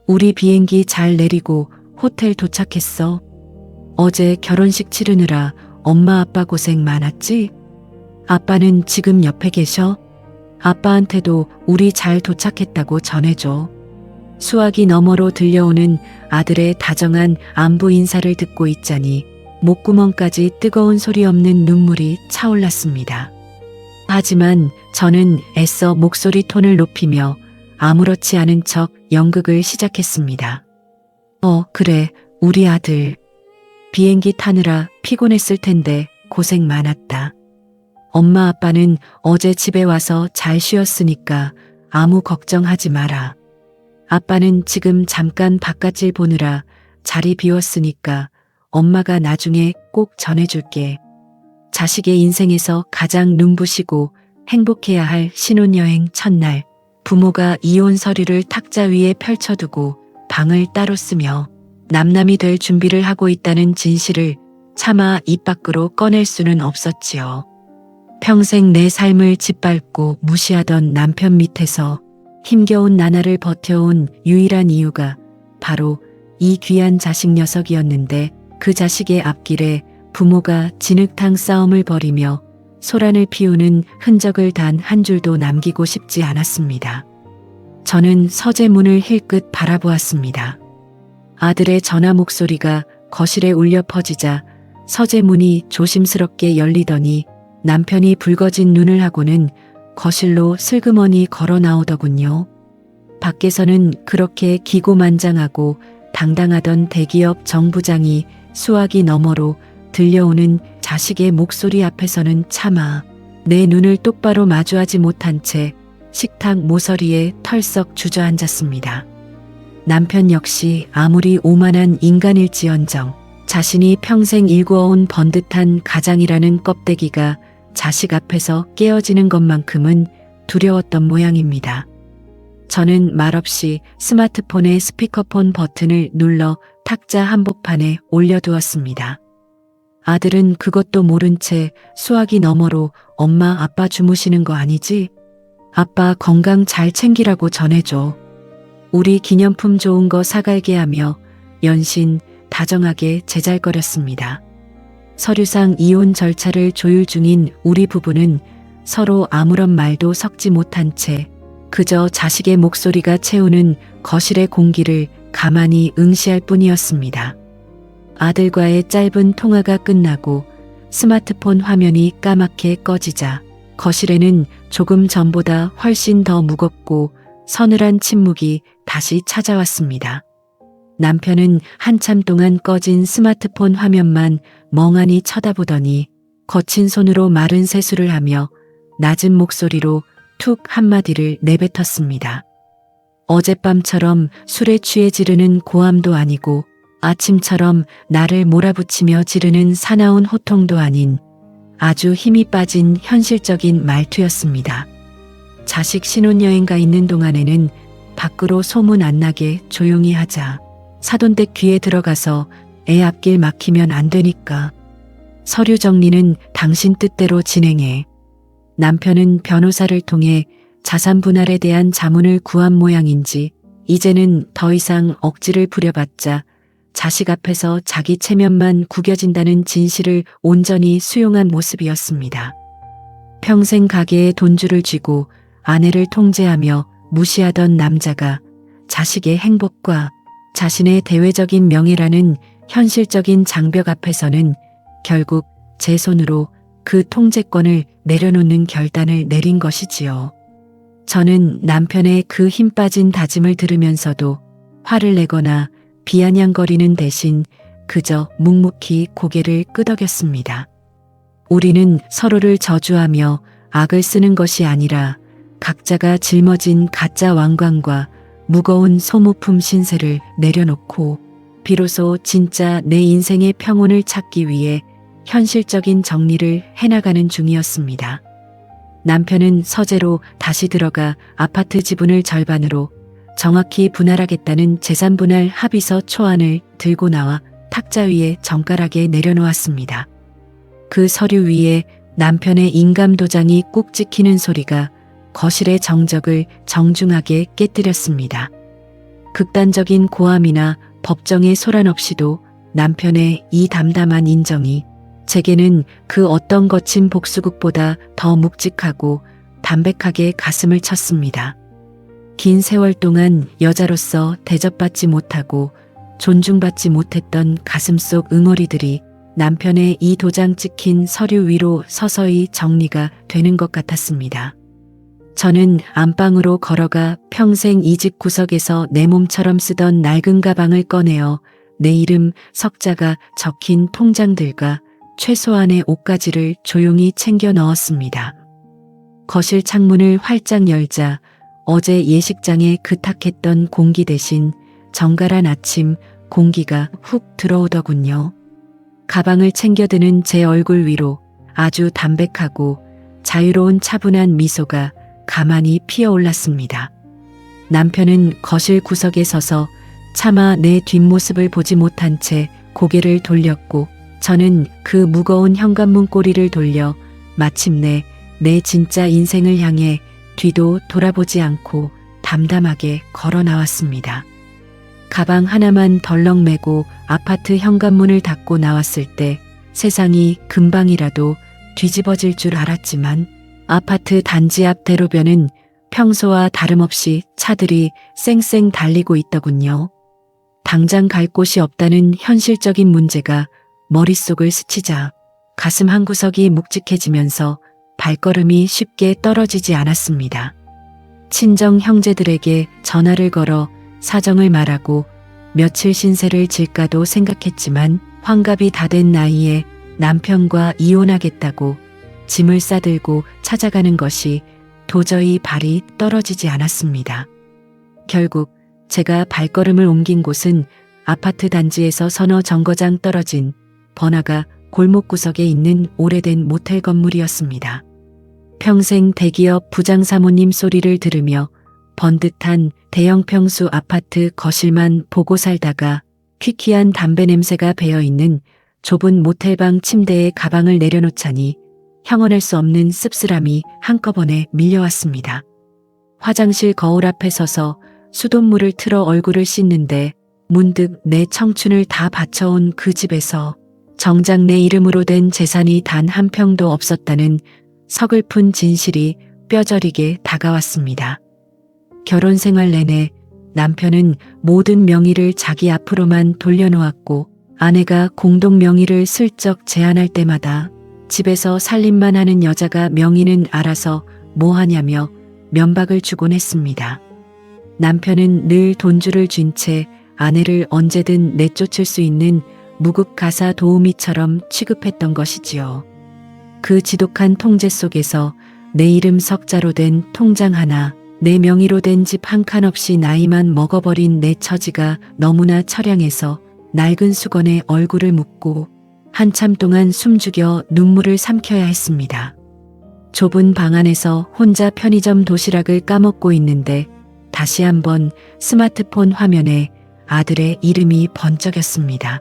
우리 비행기 잘 내리고 호텔 도착했어. 어제 결혼식 치르느라 엄마 아빠 고생 많았지? 아빠는 지금 옆에 계셔? 아빠한테도 우리 잘 도착했다고 전해줘. 수화기 너머로 들려오는 아들의 다정한 안부 인사를 듣고 있자니 목구멍까지 뜨거운 소리 없는 눈물이 차올랐습니다. 하지만 저는 애써 목소리 톤을 높이며 아무렇지 않은 척 연극을 시작했습니다. 그래, 우리 아들. 비행기 타느라 피곤했을 텐데 고생 많았다. 엄마 아빠는 어제 집에 와서 잘 쉬었으니까 아무 걱정하지 마라. 아빠는 지금 잠깐 바깥일 보느라 자리 비웠으니까 엄마가 나중에 꼭 전해줄게. 자식의 인생에서 가장 눈부시고 행복해야 할 신혼여행 첫날, 부모가 이혼 서류를 탁자 위에 펼쳐두고 방을 따로 쓰며 남남이 될 준비를 하고 있다는 진실을 차마 입 밖으로 꺼낼 수는 없었지요. 평생 내 삶을 짓밟고 무시하던 남편 밑에서 힘겨운 나날을 버텨온 유일한 이유가 바로 이 귀한 자식 녀석이었는데 그 자식의 앞길에 부모가 진흙탕 싸움을 벌이며 소란을 피우는 흔적을 단 한 줄도 남기고 싶지 않았습니다. 저는 서재문을 힐끗 바라보았습니다. 아들의 전화 목소리가 거실에 울려 퍼지자 서재문이 조심스럽게 열리더니 남편이 붉어진 눈을 하고는 거실로 슬그머니 걸어 나오더군요. 밖에서는 그렇게 기고만장하고 당당하던 대기업 정부장이 수화기 너머로 들려오는 자식의 목소리 앞에서는 차마 내 눈을 똑바로 마주하지 못한 채 식탁 모서리에 털썩 주저앉았습니다. 남편 역시 아무리 오만한 인간일지언정 자신이 평생 일구어온 번듯한 가장이라는 껍데기가 자식 앞에서 깨어지는 것만큼은 두려웠던 모양입니다. 저는 말없이 스마트폰의 스피커폰 버튼을 눌러 탁자 한복판에 올려두었습니다. 아들은 그것도 모른 채 수화기 너머로 엄마 아빠 주무시는 거 아니지? 아빠 건강 잘 챙기라고 전해줘. 우리 기념품 좋은 거 사갈게 하며 연신 다정하게 제잘거렸습니다. 서류상 이혼 절차를 조율 중인 우리 부부는 서로 아무런 말도 섞지 못한 채 그저 자식의 목소리가 채우는 거실의 공기를 가만히 응시할 뿐이었습니다. 아들과의 짧은 통화가 끝나고 스마트폰 화면이 까맣게 꺼지자 거실에는 조금 전보다 훨씬 더 무겁고 서늘한 침묵이 다시 찾아왔습니다. 남편은 한참 동안 꺼진 스마트폰 화면만 멍하니 쳐다보더니 거친 손으로 마른 세수를 하며 낮은 목소리로 툭 한마디를 내뱉었습니다. 어젯밤처럼 술에 취해 지르는 고함도 아니고 아침처럼 나를 몰아붙이며 지르는 사나운 호통도 아닌 아주 힘이 빠진 현실적인 말투였습니다. 자식 신혼여행 가 있는 동안에는 밖으로 소문 안 나게 조용히 하자. 사돈댁 귀에 들어가서 애 앞길 막히면 안 되니까. 서류 정리는 당신 뜻대로 진행해. 남편은 변호사를 통해 자산 분할에 대한 자문을 구한 모양인지 이제는 더 이상 억지를 부려봤자 자식 앞에서 자기 체면만 구겨진다는 진실을 온전히 수용한 모습이었습니다. 평생 가게에 돈줄을 쥐고 아내를 통제하며 무시하던 남자가 자식의 행복과 자신의 대외적인 명예라는 현실적인 장벽 앞에서는 결국 제 손으로 그 통제권을 내려놓는 결단을 내린 것이지요. 저는 남편의 그 힘 빠진 다짐을 들으면서도 화를 내거나 비아냥거리는 대신 그저 묵묵히 고개를 끄덕였습니다. 우리는 서로를 저주하며 악을 쓰는 것이 아니라 각자가 짊어진 가짜 왕관과 무거운 소모품 신세를 내려놓고 비로소 진짜 내 인생의 평온을 찾기 위해 현실적인 정리를 해나가는 중이었습니다. 남편은 서재로 다시 들어가 아파트 지분을 절반으로 정확히 분할하겠다는 재산분할 합의서 초안을 들고 나와 탁자 위에 정갈하게 내려놓았습니다. 그 서류 위에 남편의 인감도장이 꾹 찍히는 소리가 거실의 정적을 정중하게 깨뜨렸습니다. 극단적인 고함이나 법정의 소란 없이도 남편의 이 담담한 인정이 제게는 그 어떤 거친 복수극보다 더 묵직하고 담백하게 가슴을 쳤습니다. 긴 세월 동안 여자로서 대접받지 못하고 존중받지 못했던 가슴속 응어리들이 남편의 이 도장 찍힌 서류 위로 서서히 정리가 되는 것 같았습니다. 저는 안방으로 걸어가 평생 이 집 구석에서 내 몸처럼 쓰던 낡은 가방을 꺼내어 내 이름 석자가 적힌 통장들과 최소한의 옷가지를 조용히 챙겨 넣었습니다. 거실 창문을 활짝 열자 어제 예식장에 그탁했던 공기 대신 정갈한 아침 공기가 훅 들어오더군요. 가방을 챙겨드는 제 얼굴 위로 아주 담백하고 자유로운 차분한 미소가 가만히 피어올랐습니다. 남편은 거실 구석에 서서 차마 내 뒷모습을 보지 못한 채 고개를 돌렸고 저는 그 무거운 현관문 꼬리를 돌려 마침내 내 진짜 인생을 향해 뒤도 돌아보지 않고 담담하게 걸어 나왔습니다. 가방 하나만 덜렁 메고 아파트 현관문을 닫고 나왔을 때 세상이 금방이라도 뒤집어질 줄 알았지만 아파트 단지 앞 대로변은 평소와 다름없이 차들이 쌩쌩 달리고 있더군요. 당장 갈 곳이 없다는 현실적인 문제가 머릿속을 스치자 가슴 한구석이 묵직해지면서 발걸음이 쉽게 떨어지지 않았습니다. 친정 형제들에게 전화를 걸어 사정을 말하고 며칠 신세를 질까도 생각했지만 환갑이 다 된 나이에 남편과 이혼하겠다고 짐을 싸들고 찾아가는 것이 도저히 발이 떨어지지 않았습니다. 결국 제가 발걸음을 옮긴 곳은 아파트 단지에서 서너 정거장 떨어진 번화가 골목구석에 있는 오래된 모텔 건물이었습니다. 평생 대기업 부장사모님 소리를 들으며 번듯한 대형 평수 아파트 거실만 보고 살다가 퀴퀴한 담배 냄새가 배어있는 좁은 모텔방 침대에 가방을 내려놓자니 형언할 수 없는 씁쓸함이 한꺼번에 밀려왔습니다. 화장실 거울 앞에 서서 수돗물을 틀어 얼굴을 씻는데 문득 내 청춘을 다 바쳐온 그 집에서 정작 내 이름으로 된 재산이 단 한 평도 없었다는 서글픈 진실이 뼈저리게 다가왔습니다. 결혼 생활 내내 남편은 모든 명의를 자기 앞으로만 돌려놓았고 아내가 공동 명의를 슬쩍 제안할 때마다 집에서 살림만 하는 여자가 명의는 알아서 뭐 하냐며 면박을 주곤 했습니다. 남편은 늘 돈줄을 쥔 채 아내를 언제든 내쫓을 수 있는 무급가사 도우미처럼 취급했던 것이지요. 그 지독한 통제 속에서 내 이름 석자로 된 통장 하나, 내 명의로 된 집 한 칸 없이 나이만 먹어버린 내 처지가 너무나 처량해서 낡은 수건에 얼굴을 묻고 한참 동안 숨죽여 눈물을 삼켜야 했습니다. 좁은 방 안에서 혼자 편의점 도시락을 까먹고 있는데 다시 한번 스마트폰 화면에 아들의 이름이 번쩍였습니다.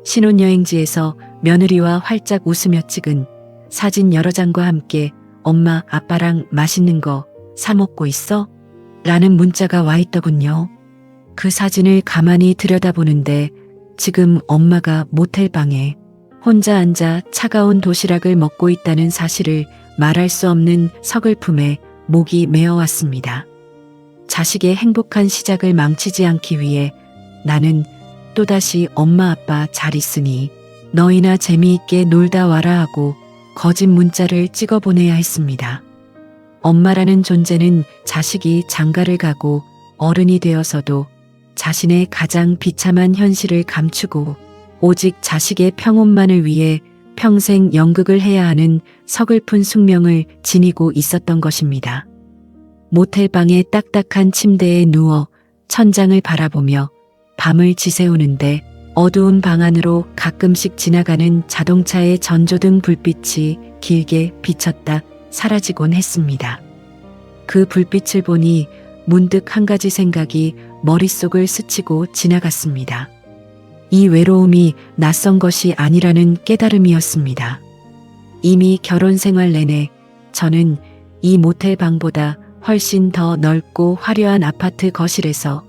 신혼여행지에서 며느리와 활짝 웃으며 찍은 사진 여러 장과 함께 엄마 아빠랑 맛있는 거 사 먹고 있어? 라는 문자가 와 있더군요. 그 사진을 가만히 들여다보는데 지금 엄마가 모텔방에 혼자 앉아 차가운 도시락을 먹고 있다는 사실을 말할 수 없는 서글픔에 목이 메어왔습니다. 자식의 행복한 시작을 망치지 않기 위해 나는 또다시 엄마 아빠 잘 있으니 너희나 재미있게 놀다 와라 하고 거짓 문자를 찍어 보내야 했습니다. 엄마라는 존재는 자식이 장가를 가고 어른이 되어서도 자신의 가장 비참한 현실을 감추고 오직 자식의 평온만을 위해 평생 연극을 해야 하는 서글픈 숙명을 지니고 있었던 것입니다. 모텔방의 딱딱한 침대에 누워 천장을 바라보며 밤을 지새우는데 어두운 방 안으로 가끔씩 지나가는 자동차의 전조등 불빛이 길게 비쳤다 사라지곤 했습니다. 그 불빛을 보니 문득 한 가지 생각이 머릿속을 스치고 지나갔습니다. 이 외로움이 낯선 것이 아니라는 깨달음이었습니다. 이미 결혼 생활 내내 저는 이 모텔 방보다 훨씬 더 넓고 화려한 아파트 거실에서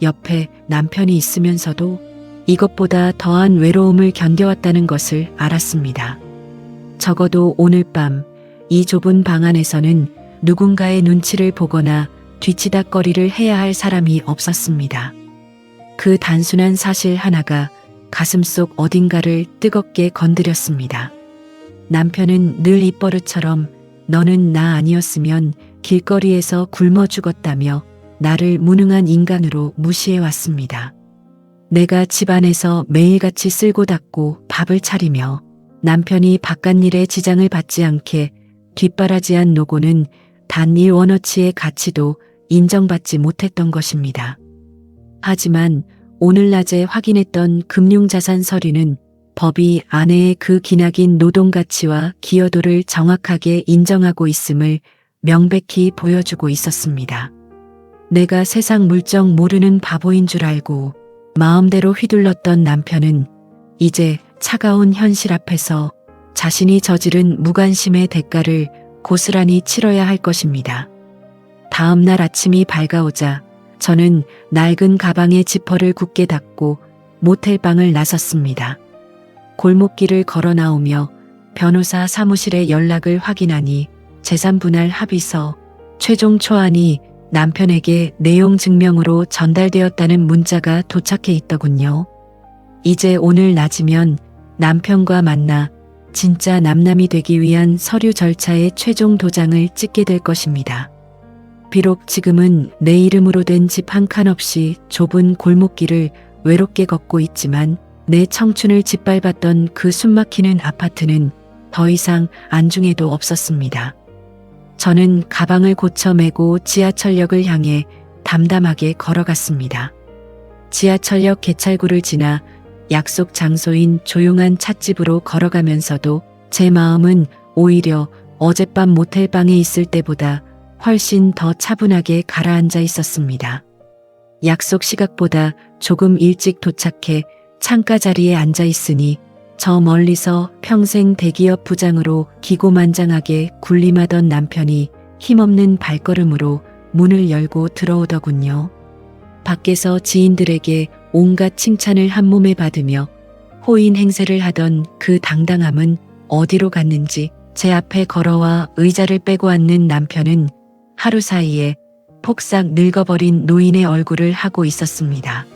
옆에 남편이 있으면서도 이것보다 더한 외로움을 견뎌왔다는 것을 알았습니다. 적어도 오늘 밤 이 좁은 방 안에서는 누군가의 눈치를 보거나 뒤치다꺼리를 해야 할 사람이 없었습니다. 그 단순한 사실 하나가 가슴속 어딘가를 뜨겁게 건드렸습니다. 남편은 늘 입버릇처럼 너는 나 아니었으면 길거리에서 굶어 죽었다며 나를 무능한 인간으로 무시해왔습니다. 내가 집안에서 매일같이 쓸고 닦고 밥을 차리며 남편이 바깥일에 지장을 받지 않게 뒷바라지한 노고는 단 1원어치의 가치도 인정받지 못했던 것입니다. 하지만 오늘 낮에 확인했던 금융자산 서류는 법이 아내의 그 기나긴 노동가치와 기여도를 정확하게 인정하고 있음을 명백히 보여주고 있었습니다. 내가 세상 물정 모르는 바보인 줄 알고 마음대로 휘둘렀던 남편은 이제 차가운 현실 앞에서 자신이 저지른 무관심의 대가를 고스란히 치러야 할 것입니다. 다음 날 아침이 밝아오자 저는 낡은 가방에 지퍼를 굳게 닫고 모텔방을 나섰습니다. 골목길을 걸어 나오며 변호사 사무실에 연락을 확인하니 재산분할 합의서 최종 초안이 남편에게 내용 증명으로 전달되었다는 문자가 도착해 있더군요. 이제 오늘 낮이면 남편과 만나 진짜 남남이 되기 위한 서류 절차의 최종 도장을 찍게 될 것입니다. 비록 지금은 내 이름으로 된 집 한 칸 없이 좁은 골목길을 외롭게 걷고 있지만 내 청춘을 짓밟았던 그 숨막히는 아파트는 더 이상 안중에도 없었습니다. 저는 가방을 고쳐 메고 지하철역을 향해 담담하게 걸어갔습니다. 지하철역 개찰구를 지나 약속 장소인 조용한 찻집으로 걸어가면서도 제 마음은 오히려 어젯밤 모텔방에 있을 때보다 훨씬 더 차분하게 가라앉아 있었습니다. 약속 시각보다 조금 일찍 도착해 창가 자리에 앉아 있으니 저 멀리서 평생 대기업 부장으로 기고만장하게 군림하던 남편이 힘없는 발걸음으로 문을 열고 들어오더군요. 밖에서 지인들에게 온갖 칭찬을 한 몸에 받으며 호인 행세를 하던 그 당당함은 어디로 갔는지 제 앞에 걸어와 의자를 빼고 앉는 남편은 하루 사이에 폭삭 늙어버린 노인의 얼굴을 하고 있었습니다.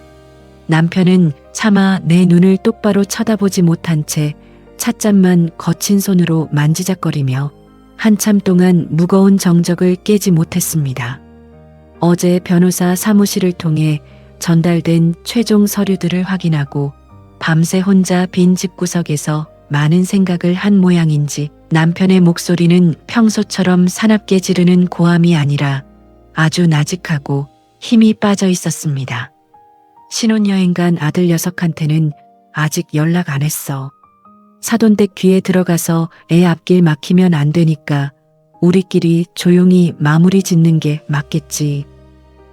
남편은 차마 내 눈을 똑바로 쳐다보지 못한 채 찻잔만 거친 손으로 만지작거리며 한참 동안 무거운 정적을 깨지 못했습니다. 어제 변호사 사무실을 통해 전달된 최종 서류들을 확인하고 밤새 혼자 빈 집구석에서 많은 생각을 한 모양인지 남편의 목소리는 평소처럼 사납게 지르는 고함이 아니라 아주 나직하고 힘이 빠져 있었습니다. 신혼여행 간 아들 녀석한테는 아직 연락 안 했어. 사돈댁 귀에 들어가서 애 앞길 막히면 안 되니까 우리끼리 조용히 마무리 짓는 게 맞겠지.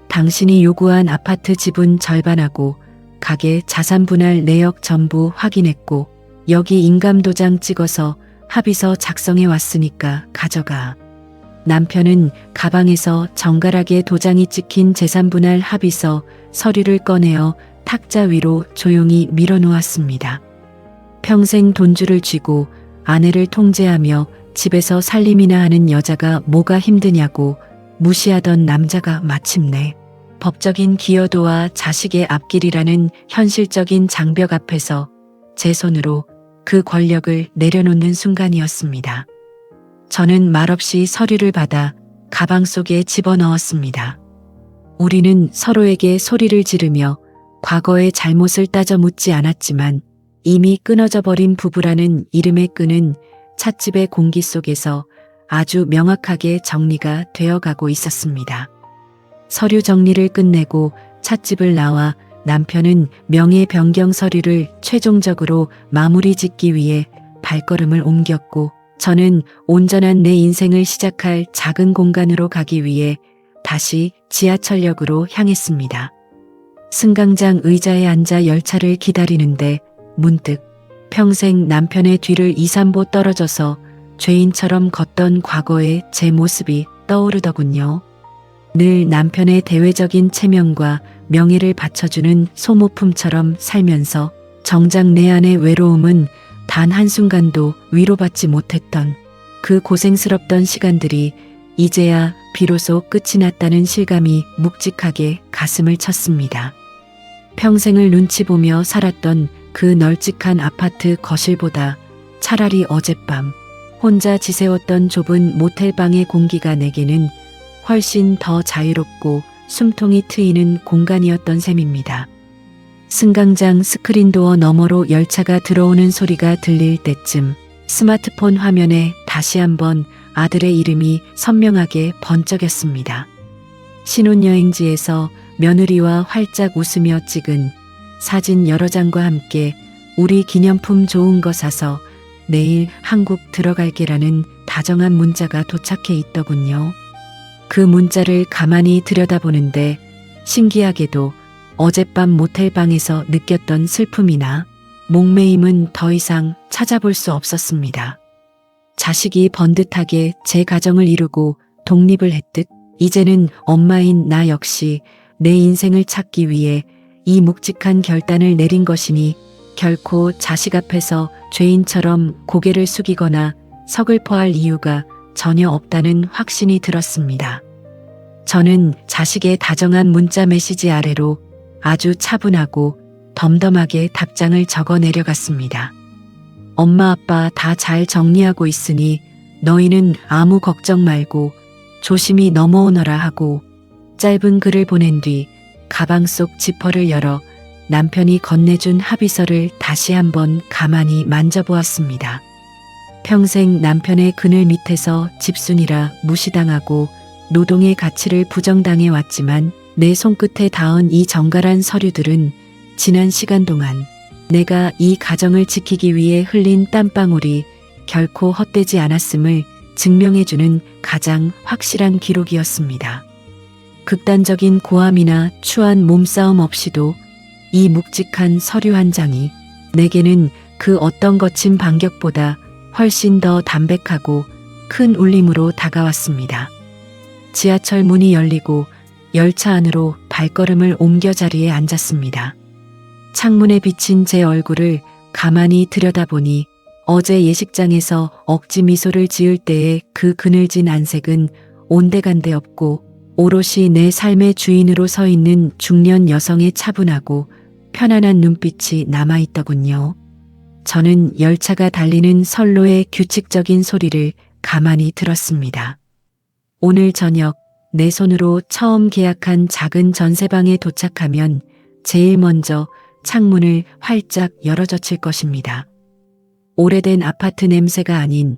당신이 요구한 아파트 지분 절반하고 가게 자산 분할 내역 전부 확인했고 여기 인감도장 찍어서 합의서 작성해 왔으니까 가져가. 남편은 가방에서 정갈하게 도장이 찍힌 재산분할 합의서 서류를 꺼내어 탁자 위로 조용히 밀어놓았습니다. 평생 돈줄을 쥐고 아내를 통제하며 집에서 살림이나 하는 여자가 뭐가 힘드냐고 무시하던 남자가 마침내 법적인 기여도와 자식의 앞길이라는 현실적인 장벽 앞에서 제 손으로 그 권력을 내려놓는 순간이었습니다. 저는 말없이 서류를 받아 가방 속에 집어넣었습니다. 우리는 서로에게 소리를 지르며 과거의 잘못을 따져 묻지 않았지만 이미 끊어져 버린 부부라는 이름의 끈은 찻집의 공기 속에서 아주 명확하게 정리가 되어가고 있었습니다. 서류 정리를 끝내고 찻집을 나와 남편은 명예 변경 서류를 최종적으로 마무리 짓기 위해 발걸음을 옮겼고 저는 온전한 내 인생을 시작할 작은 공간으로 가기 위해 다시 지하철역으로 향했습니다. 승강장 의자에 앉아 열차를 기다리는데 문득 평생 남편의 뒤를 2, 3보 떨어져서 죄인처럼 걷던 과거의 제 모습이 떠오르더군요. 늘 남편의 대외적인 체면과 명예를 받쳐주는 소모품처럼 살면서 정작 내 안의 외로움은 단 한순간도 위로받지 못했던 그 고생스럽던 시간들이 이제야 비로소 끝이 났다는 실감이 묵직하게 가슴을 쳤습니다. 평생을 눈치 보며 살았던 그 널찍한 아파트 거실보다 차라리 어젯밤 혼자 지새웠던 좁은 모텔방의 공기가 내게는 훨씬 더 자유롭고 숨통이 트이는 공간이었던 셈입니다. 승강장 스크린도어 너머로 열차가 들어오는 소리가 들릴 때쯤 스마트폰 화면에 다시 한번 아들의 이름이 선명하게 번쩍였습니다. 신혼여행지에서 며느리와 활짝 웃으며 찍은 사진 여러 장과 함께 우리 기념품 좋은 거 사서 내일 한국 들어갈게라는 다정한 문자가 도착해 있더군요. 그 문자를 가만히 들여다보는데 신기하게도 어젯밤 모텔방에서 느꼈던 슬픔이나 목매임은 더 이상 찾아볼 수 없었습니다. 자식이 번듯하게 제 가정을 이루고 독립을 했듯 이제는 엄마인 나 역시 내 인생을 찾기 위해 이 묵직한 결단을 내린 것이니 결코 자식 앞에서 죄인처럼 고개를 숙이거나 서글퍼할 이유가 전혀 없다는 확신이 들었습니다. 저는 자식의 다정한 문자 메시지 아래로 아주 차분하고 덤덤하게 답장을 적어 내려갔습니다. 엄마 아빠 다 잘 정리하고 있으니 너희는 아무 걱정 말고 조심히 넘어오너라 하고 짧은 글을 보낸 뒤 가방 속 지퍼를 열어 남편이 건네준 합의서를 다시 한번 가만히 만져보았습니다. 평생 남편의 그늘 밑에서 집순이라 무시당하고 노동의 가치를 부정당해 왔지만 내 손끝에 닿은 이 정갈한 서류들은 지난 시간 동안 내가 이 가정을 지키기 위해 흘린 땀방울이 결코 헛되지 않았음을 증명해주는 가장 확실한 기록이었습니다. 극단적인 고함이나 추한 몸싸움 없이도 이 묵직한 서류 한 장이 내게는 그 어떤 거친 반격보다 훨씬 더 담백하고 큰 울림으로 다가왔습니다. 지하철 문이 열리고 열차 안으로 발걸음을 옮겨 자리에 앉았습니다. 창문에 비친 제 얼굴을 가만히 들여다보니 어제 예식장에서 억지 미소를 지을 때의 그 그늘진 안색은 온데간데 없고 오롯이 내 삶의 주인으로 서 있는 중년 여성의 차분하고 편안한 눈빛이 남아있더군요. 저는 열차가 달리는 선로의 규칙적인 소리를 가만히 들었습니다. 오늘 저녁 내 손으로 처음 계약한 작은 전세방에 도착하면 제일 먼저 창문을 활짝 열어젖힐 것입니다. 오래된 아파트 냄새가 아닌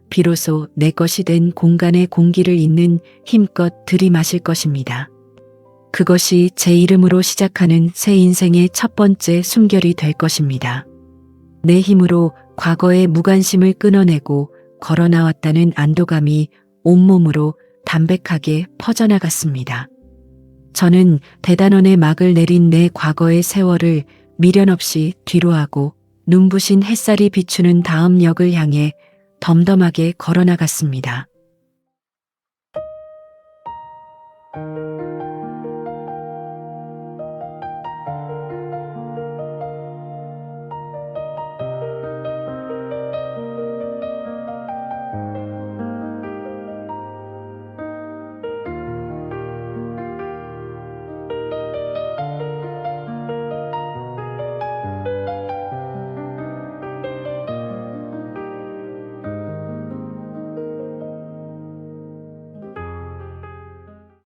비로소 내 것이 된 공간의 공기를 잇는 힘껏 들이마실 것입니다. 그것이 제 이름으로 시작하는 새 인생의 첫 번째 숨결이 될 것입니다. 내 힘으로 과거의 무관심을 끊어내고 걸어나왔다는 안도감이 온몸으로 담백하게 퍼져나갔습니다. 저는 대단원의 막을 내린 내 과거의 세월을 미련 없이 뒤로하고 눈부신 햇살이 비추는 다음 역을 향해 덤덤하게 걸어나갔습니다.